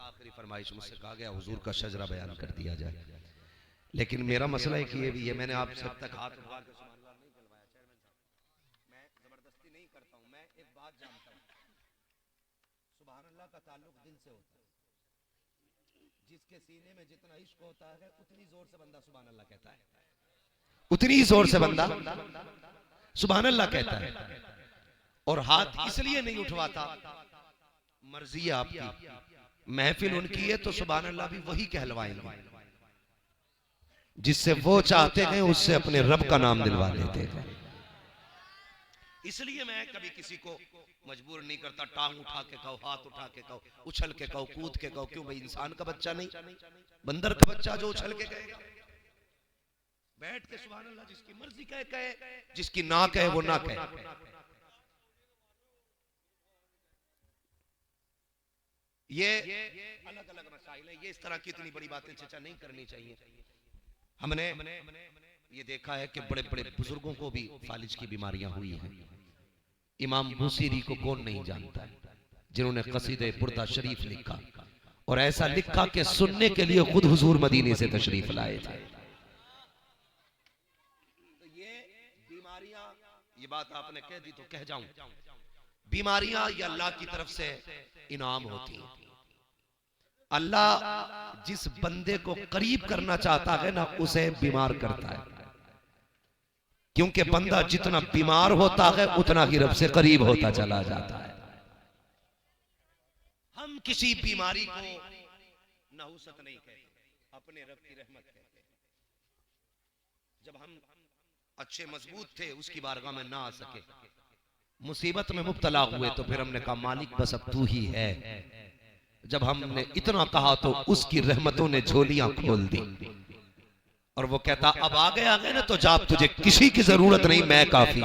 Speaker 1: आखिरी फरमाइश मुझसे कहा गया हुजूर का शजरा बयान कर दिया जाए, लेकिन मेरा मसला है कि ये भी है, मैंने आप सब तक हाथ उठा के सुभान अल्लाह नहीं करवाया चेयरमैन साहब, मैं जबरदस्ती नहीं करता हूं। मैं एक बात जानता हूं, सुभान अल्लाह का ताल्लुक दिल से होता है। जिसके सीने में जितना इश्क होता है उतनी जोर से बंदा सुभान अल्लाह कहता है, उतनी जोर से बंदा सुभान अल्लाह कहता है। और हाथ इसलिए नहीं उठवाता, मर्जी है आपकी, महफिल उनकी है तो सुभान अल्लाह भी वही कहलवाएंगे जिससे वो चाहते हैं, उससे अपने रब का नाम दिलवा लेते हैं। इसलिए मैं कभी किसी को मजबूर नहीं करता, टांग उठा के कहो, हाथ उठा के कहो, उछल के कहो, कूद के कहो। क्यों भाई, इंसान का बच्चा नहीं, बंदर का बच्चा जो उछल के कहेगा। बैठ के सुभान अल्लाह जिसकी मर्जी कहे कहे, जिसकी ना कहे वो ना कहे। ये अलग अलग मसाइल है, ये इस तरह की इतनी बड़ी बातें चर्चा नहीं करनी चाहिए। हमने ये देखा है कि बड़े बड़े बुजुर्गों को भी फालिज की बीमारियां हुई हैं। इमाम बुसीरी को कौन नहीं जानता है, जिन्होंने कसीदे बुर्दा शरीफ लिखा और ऐसा लिखा कि सुनने के लिए खुद हुजूर मदीने से तशरीफ लाए थे। तो ये बीमारियां, ये बात आपने कह दी तो कह जाऊं, बीमारियां ये अल्लाह की तरफ से इनाम होती हैं। अल्लाह जिस बंदे को करीब करना चाहता है ना, उसे बीमार करता है, क्योंकि बंदा जितना बीमार होता है उतना ही रब से करीब होता चला जाता है। हम किसी बीमारी को नहुसत नहीं कहते, अपने रब की रहमत कहते। जब हम अच्छे मजबूत थे, उसकी बारगाह में ना आ सके, मुसीबत में मुब्तला हुए, तो फिर हमने कहा मालिक बस अब तू ही है। जब हमने इतना कहा तो उसकी रहमतों ने झोलियां खोल दी और वो कहता अब आ गए ना, तो जा, तुझे किसी की जरूरत नहीं, मैं काफी।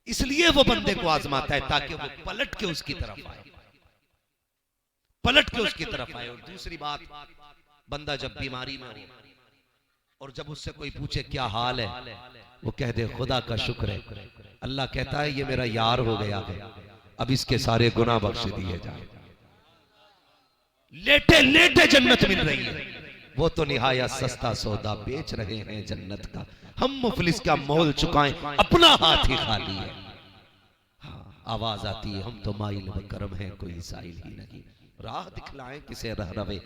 Speaker 1: इसलिए वो बंदे को आजमाता है ताकि वो पलट के उसकी तरफ आए, पलट के उसकी तरफ आए। और दूसरी बात, बंदा जब बीमारी में हो,
Speaker 3: और जब उससे कोई पूछे क्या हाल है, वो कह दे खुदा का शुक्र है। अल्लाह कहता है ये मेरा यार हो गया है, अब इसके सारे गुनाह बख्श दिए जाए। लेटे लेटे जन्नत मिल रही है, वो तो निहायत सस्ता सौदा बेच रहे हैं जन्नत का। हम मुफलिस का मोल चुकाएं, अपना हाथ ही खाली है। हाँ, आवाज आती है हम तो माइल व करम है, कोई साइल ही नहीं, राह दिखलाएं किसे रह रवे,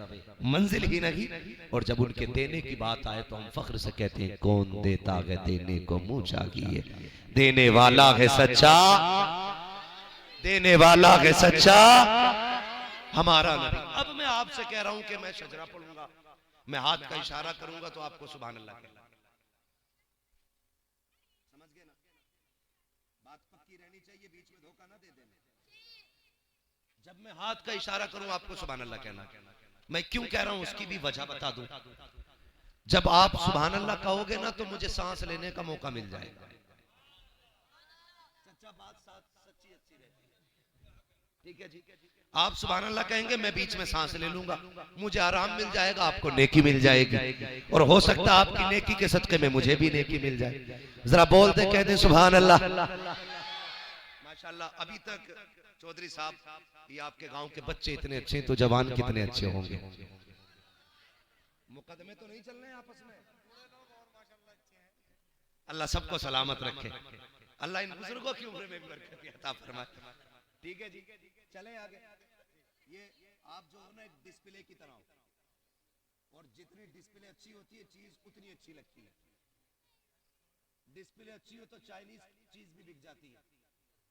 Speaker 3: मंजिल ही नहीं। और जब उनके देने की बात आए तो हम फख्र से कहते हैं कौन देता है देने को मुंह चाहिए, देने वाला है सच्चा, देने वाला है सच्चा हमारा नबी। अब मैं आपसे कह रहा हूं कि मैं शजरा पढ़ूंगा, मैं हाथ का इशारा करूंगा तो आपको सुभान अल्लाह कहना। समझ गए ना? बात पक्की रहनी चाहिए, बीच में धोखा ना दे देना। जब मैं हाथ का इशारा करूं आपको सुभान अल्लाह कहना। मैं क्यों कह रहा हूं उसकी भी वजह बता दूं। जब आप सुभान अल्लाह कहोगे ना तो मुझे सांस लेने का मौका मिल जाएगा। सच्चा बात सच्ची अच्छी रहती है, ठीक है जी। आप सुभान अल्लाह कहेंगे, मैं बीच में सांस ले लूंगा, मुझे आराम मिल जाएगा, आपको नेकी मिल जाएगी, और हो सकता है आपकी नेकी के सदके में मुझे भी नेकी मिल जाए। जरा बोलते कहते सुभान अल्लाह। माशाअल्लाह, अभी तक चौधरी साहब, ये आपके गांव के बच्चे इतने अच्छे, तो जवान कितने अच्छे होंगे। मुकदमे तो नहीं चल रहे आपस में। अल्लाह सबको सलामत रखे, अल्लाह इन बुजुर्गों की उम्र में बरकत अता फरमाए। ठीक है जी, चले आगे। ये आप जो हो ना एक डिस्प्ले की तरह हो, और जितनी डिस्प्ले अच्छी होती है चीज उतनी अच्छी लगती है। डिस्प्ले अच्छी हो तो चाइनीज चीज भी बिक जाती है,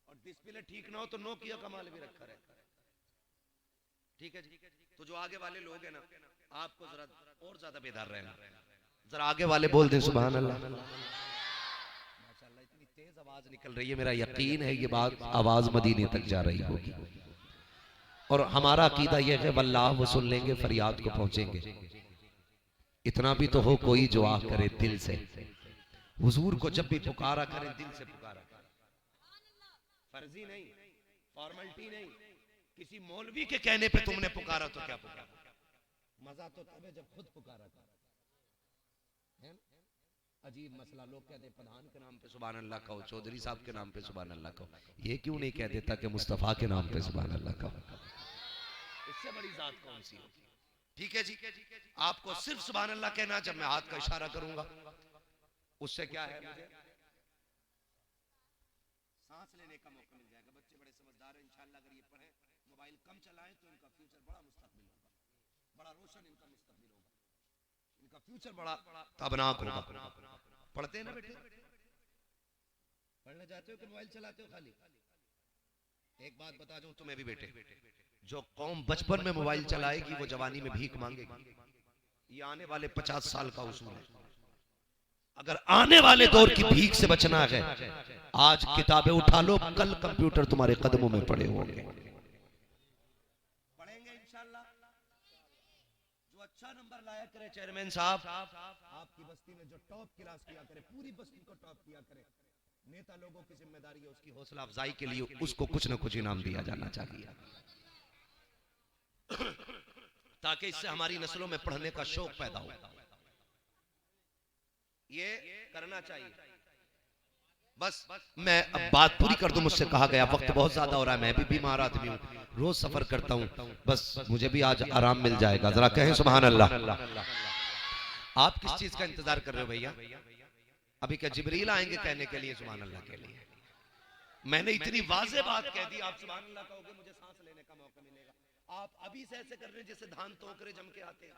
Speaker 3: और डिस्प्ले ठीक ना हो तो नोकिया का माल भी रखा रहता है। ठीक है जी। तो जो आगे वाले लोग हैं ना, आपको जरा और ज्यादा बेदार रहना। जरा आगे वाले बोल दें सुभान अल्लाह। माशाअल्लाह, इतनी तेज आवाज निकल रही है, मेरा यकीन है ये बात आवाज मदीने तक जा रही होगी। और हमारा अकीदा यह है वल्लाह वो सुन लेंगे, फरियाद को पहुंचेंगे। इतना भी तो हो कोई जो आ करे दिल से। हुजूर को जब भी पुकारा करें दिल से पुकारा करें, फर्जी नहीं, फॉर्मेलिटी नहीं। किसी मौलवी के कहने पे तुमने पुकारा तो क्या पुकारा, मजा तो तब है जब खुद पुकारा कर। अजीब मसला, लोग कहते हैं प्रधान के नाम पे सुभान अल्लाह कहो, चौधरी साहब के नाम पे सुभान अल्लाह कहो। ये क्यों नहीं कह देता कि मुस्तफा के नाम पे सुभान अल्लाह कहो? इससे बड़ी जात कौन सी होती है? ठीक है जी, आपको सिर्फ सुभान अल्लाह कहना। जब मैं हाथ का इशारा करूंगा उससे क्या है, मुझे सांस लेने का मौका मिल जाएगा। बच्चे बड़े समझदार हैं, इंशाअल्लाह अगर ये पढ़े, मोबाइल कम चलाएं तो इनका फ्यूचर बड़ा मुस्तकबिल होगा, बड़ा रोशन इनका मुस्तकबिल होगा, इनका फ्यूचर बड़ा ताबनाक होगा। पढ़ते हैं ना बेटे, पढ़ने जाते हो कि मोबाइल चलाते हो खाली? एक बात बता दूं तुम्हें भी बेटे, जो कौम बचपन में मोबाइल चलाएगी वो जवानी में भीख मांगेगी। ये आने वाले 50 साल का उसूल है। अगर आने वाले दौर की भीख से बचना है, आज किताबें उठा लो, कल कंप्यूटर तुम्हारे कदमों में पड़े होंगे। पढ़ेंगे इंशाअल्लाह। जो अच्छा नंबर लाया करे चेयरमैन साहब, आपकी बस्ती में जो टॉप क्लास किया करे, पूरी बस्ती को टॉप किया करे। नेता लोगों की जिम्मेदारी है उसकी हौसला अफजाई के लिए उसको कुछ न कुछ इनाम दिया जाना चाहिए, ताकि इससे हमारी नस्लों में पढ़ने का शौक पैदा हो। ये करना चाहिए। बस मैं अब बात पूरी कर दूं, मुझसे कहा गया वक्त बहुत ज्यादा हो रहा है, मैं भी बीमार आदमी हूं, रोज सफर करता हूं, बस मुझे भी आज आराम मिल जाएगा। जरा कहें सुभान अल्लाह। आप किस चीज का इंतजार कर रहे हो भैया? अभी क्या जिब्रील आएंगे कहने के लिए सुभान अल्लाह के लिए? मैंने इतनी वाज़ेह बात कह दी, आप सुभान अल्लाह कहोगे मुझे सांस लेने का मौका मिलेगा। आप अभी से ऐसे कर रहे हैं जैसे धान तोकरे जम के आते हैं,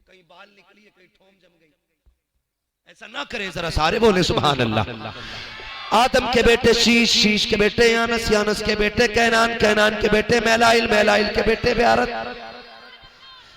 Speaker 3: कहीं बाल निकली है, कहीं ठोम जम गई। ऐसा ना करें, जरा सारे बोले सुभान अल्लाह। आदम के बेटे शीश, शीश के बेटे यानस, यानस के बेटे कैनान, कैनान के बेटे मैलाइल, मैलाइल के बेटे ब्यारत,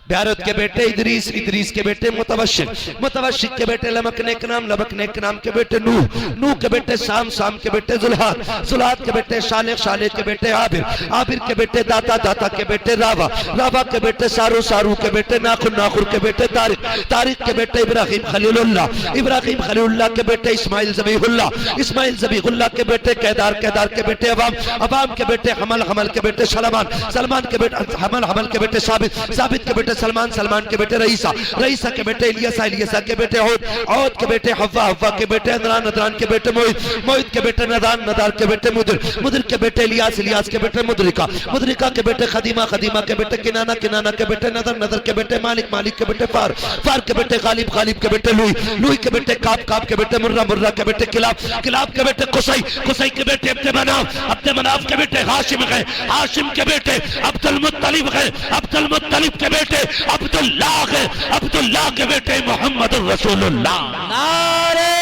Speaker 3: ब्यारत के बेटे इदरीस, इदरीस के बेटे मुतवशिक, मुतवशिक के बेटे लमक नेक नाम, लमक नेक नाम के बेटे नूह, नूह के बेटे शाम, शाम के बेटे जुल्हाद, जुल्हाद के बेटे शालेह, शालेह के बेटे आबिर, आबिर के बेटे दाता, दाता के बेटे रावा, रावा के बेटे सारू, सारू के बेटे नाखुर, नाखुर के बेटे तारिक, तारिक के बेटे इब्राहिम खलीलुल्लाह, इब्राहिम खलीलुल्लाह के बेटे इस्माइल ज़बीहुल्लाह, इस्माइल ज़बीहुल्लाह के बेटे केदार, केदार के बेटे अवाम, अवाम के बेटे हमल, हमल के बेटे सलमान, सलमान के बेटे हमल, हमल के बेटे साबित, साबित के बेटे सलमान, सलमान के बेटे रईसा, रईसा के बेटे इलियासा, इलियासा के बेटे औद, औद के बेटे हव्वा, हव्वा के बेटे अदनान, अदनान के बेटे मोहित, मोहित के बेटे नदान, नदार के बेटे मुदिर, मुदिर के बेटे इलियास, इलियास के बेटे मुदरिका, मुदरिका के बेटे खदीमा, खदीमा के बेटे किनाना, किनाना के बेटे नदर, नदर के बेटे मालिक, मालिक के बेटे फार, फार के बेटे गालिब, गालिब के बेटे लुई, लुई के बेटे काब, काब के बेटे मुर्रा, मुर्रा के बेटे किलाब, किलाब के बेटे कुसई, कुसई के बेटे अब्दे मनाफ, अब्दे मनाफ के बेटे हाशिम गए, हाशिम के बेटे अब्दुल मुत्तलिब गए, अब्दुल मुत्तलिब के बेटे अब्दुल्लाह गए, अब्दुल्लाह के बेटे मोहम्मद रसूलुल्लाह।
Speaker 2: नारे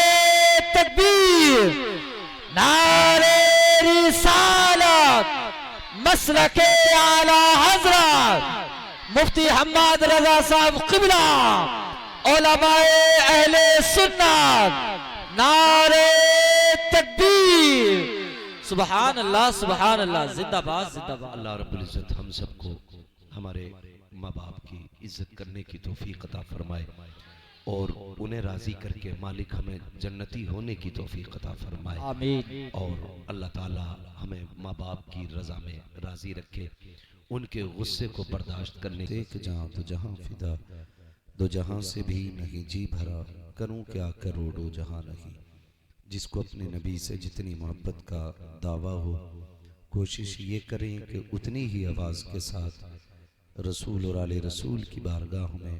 Speaker 2: तकबीर, नारे रिसालत, मसलके आला हजरत मुफ्ती हम्माद रजा साहब क़िबला, उलमाए अहले सुन्नत, नारे तकबीर, सुभान अल्लाह, सुभान अल्लाह, जिंदाबाद, जिंदाबाद।
Speaker 3: अल्लाह रब्बुल इज्जत हम सबको हमारे माँ बाप की इज्जत करने की तौफीक अता फरमाए और उन्हें राजी करके मालिक हमें जन्नती होने की तौफीक अता फरमाए,
Speaker 2: आमीन।
Speaker 3: और अल्लाह ताला हमें माँ बाप की रजा में राजी रखे, उनके गुस्से को बर्दाश्त करने। एक जहाँ तो जहाँ फिदा, दो जहाँ से भी नहीं जी भरा, करूँ क्या करोड़ों जहाँ नहीं। जिसको अपने नबी से जितनी मोहब्बत का दावा हो, कोशिश ये करें कि उतनी ही आवाज़ के साथ रसूल और आले रसूल की बारगाह में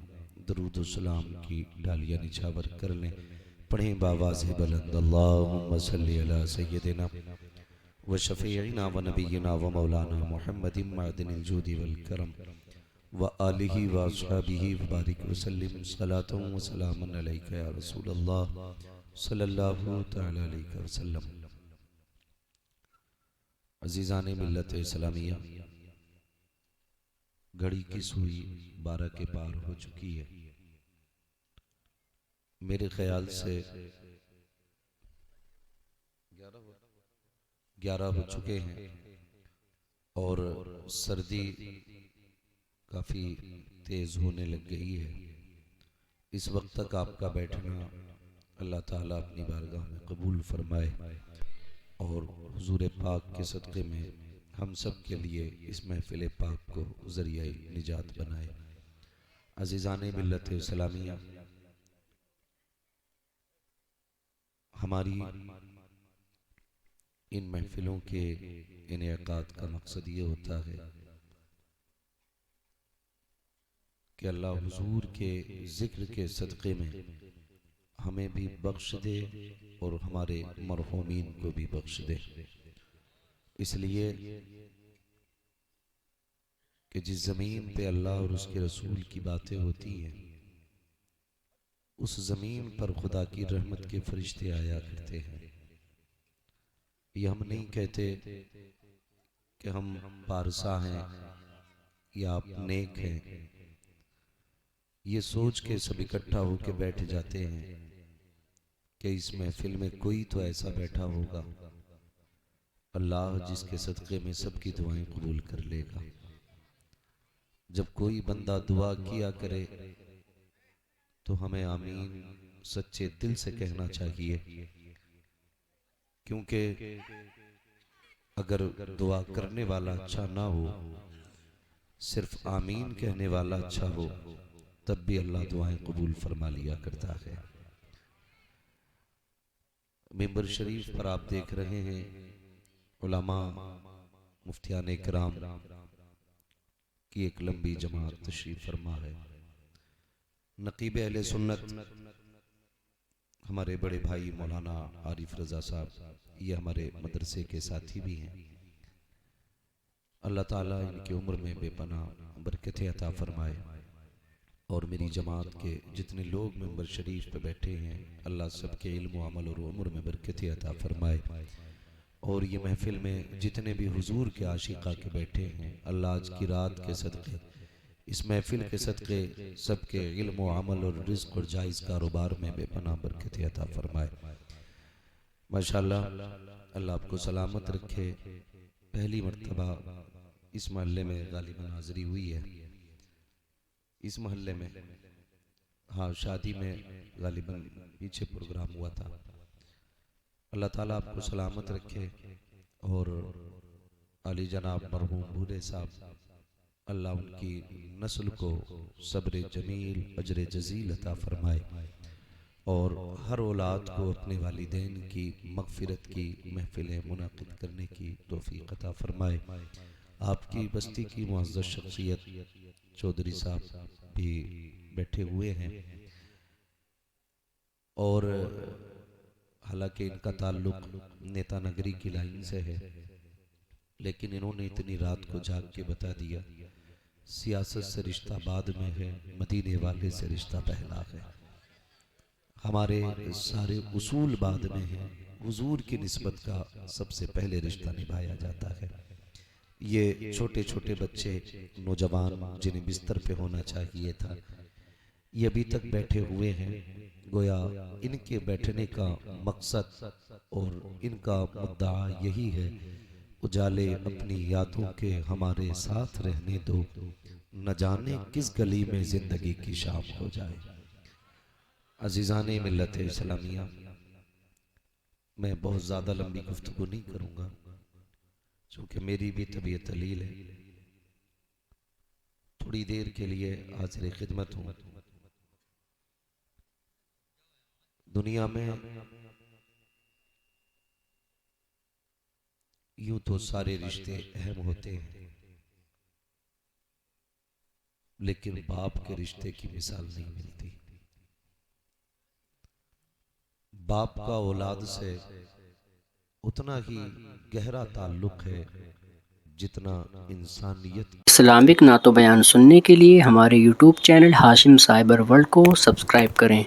Speaker 3: दरूद सलाम की डालियाँ निछावर कर लें। पढ़ें बावाज़ बुलंद, अल्लाहुम्मा सल्ली अला सय्यदिना व शफ़ीइना व नबीना व मौलाना मुहम्मदिन मअदिनिल जूदि वल करम व आलिहि व अस्हाबिहि व बारिक व सल्लिम सलातन व सलामन अलैका या रसूलल्लाह सल्लल्लाहु तआला अलैहि वसल्लम। अजीज़ान मिल्लत इस्लामिया, घड़ी की सुई 12 के पार हो चुकी है। मेरे ख्याल से 11 हो चुके हैं और सर्दी काफ़ी तेज़ होने लग गई है। इस वक्त तक आपका बैठना अल्लाह ताला अपनी बारगाह में कबूल फरमाए और हुजूर पाक के सदक़े में हम सब के लिए इस महफिल पाक को ज़रिया निजात बनाए। अज़ीज़ान मिल्लत इस्लामिया, हमारी इन महफिलों के इनेकाद का मकसद ये होता है कि अल्लाह हुजूर के ज़िक्र के सदक़े में हमें भी बख्श दे और हमारे मरहूमीन को भी बख्श दे। इसलिए कि जिस ज़मीन पे अल्लाह और उसके रसूल की बातें होती हैं, उस ज़मीन पर खुदा की रहमत के फरिश्ते आया करते हैं। ये हम नहीं कहते कि हम पारसा हैं या आप नेक हैं, ये सोच के सब इकट्ठा होकर बैठ जाते हैं कि इस महफिल में कोई तो ऐसा बैठा होगा अल्लाह जिसके सदक़े में सबकी दुआएं कबूल कर लेगा। जब कोई बंदा दुआ किया करे तो हमें आमीन सच्चे दिल से कहना चाहिए, क्योंकि अगर दुआ करने वाला अच्छा ना हो, सिर्फ आमीन कहने वाला अच्छा हो, तब भी अल्लाह दुआएं कबूल फरमा लिया करता है। मिंबर शरीफ पर आप देख रहे हैं उलमा, मुफ्तियान इकराम की एक लंबी जमात तशरीफ फरमा है। नकीब अहले सुन्नत हमारे बड़े भाई मौलाना आरिफ रजा साहब, ये हमारे मदरसे के साथी भी हैं। अल्लाह ताला इनकी उम्र में बेपनाह बरकतें अता फरमाए और मेरी जमात के जितने लोग मिंबर शरीफ पे बैठे हैं, अल्लाह सबके इल्म व अमल और उम्र में बरकतें अता फरमाए। और ये महफिल में जितने भी हुजूर के आशिका के बैठे हैं, अल्लाह आज की रात के सदक़े, इस महफिल के सदक़े सबके इल्म व अमल और रिज़्क़ और जायज़ कारोबार में बेपनाह बरकतें अता फरमाए। माशाअल्लाह, अल्लाह आपको सलामत रखे। पहली मर्तबा इस महल्ले में गालिबन हाज़री हुई है। इस महल्ले में, हाँ, शादी में गालिबन पीछे प्रोग्राम हुआ था। अल्लाह ताला आपको सलामत रखे और अली जनाब मरहूम बूढ़े साहब अल्लाह उनकी नस्ल को सब्र जमील अजर जजील अता फरमाए और हर औलाद को अपने वालिदैन की मगफिरत की महफिलें मुनाकिद करने की तौफीक अता फरमाए। आपकी बस्ती की मुअज़्ज़ज़ शख्सियत चौधरी साहब भी बैठे हुए हैं और हालांकि इनका ताल्लुक नेता नगरी की लाइन से है, लेकिन इन्होंने इतनी रात को जाग के बता दिया सियासत से रिश्ता बाद में है, मदीने वाले से रिश्ता पहला है। हमारे सारे उसूल बाद में हैं, हुजूर की निस्बत का सबसे पहले रिश्ता निभाया जाता है। ये छोटे छोटे बच्चे नौजवान जिन्हें बिस्तर पे होना चाहिए था, ये अभी तक बैठे हुए हैं। गोया इनके बैठने का मकसद और इनका मुद्दा यही है, उजाले अपनी यादों के हमारे साथ रहने दो, न जाने किस गली में जिंदगी की शाम हो जाए। अजीज़ाने मिल्लत इस्लामिया, मैं बहुत ज़्यादा लंबी गुफ्तगू नहीं करूँगा क्योंकि मेरी भी तबीयत अलील है। थोड़ी देर के लिए हाज़िर खिदमत हूँ। दुनिया में यूं तो सारे रिश्ते अहम होते हैं, लेकिन बाप के रिश्ते की मिसाल नहीं मिलती। बाप का औलाद से उतना ही गहरा ताल्लुक है जितना इंसानियत।
Speaker 5: इस्लामिक नातो बयान सुनने के लिए हमारे YouTube channel Hashim cyber world को सब्सक्राइब करें।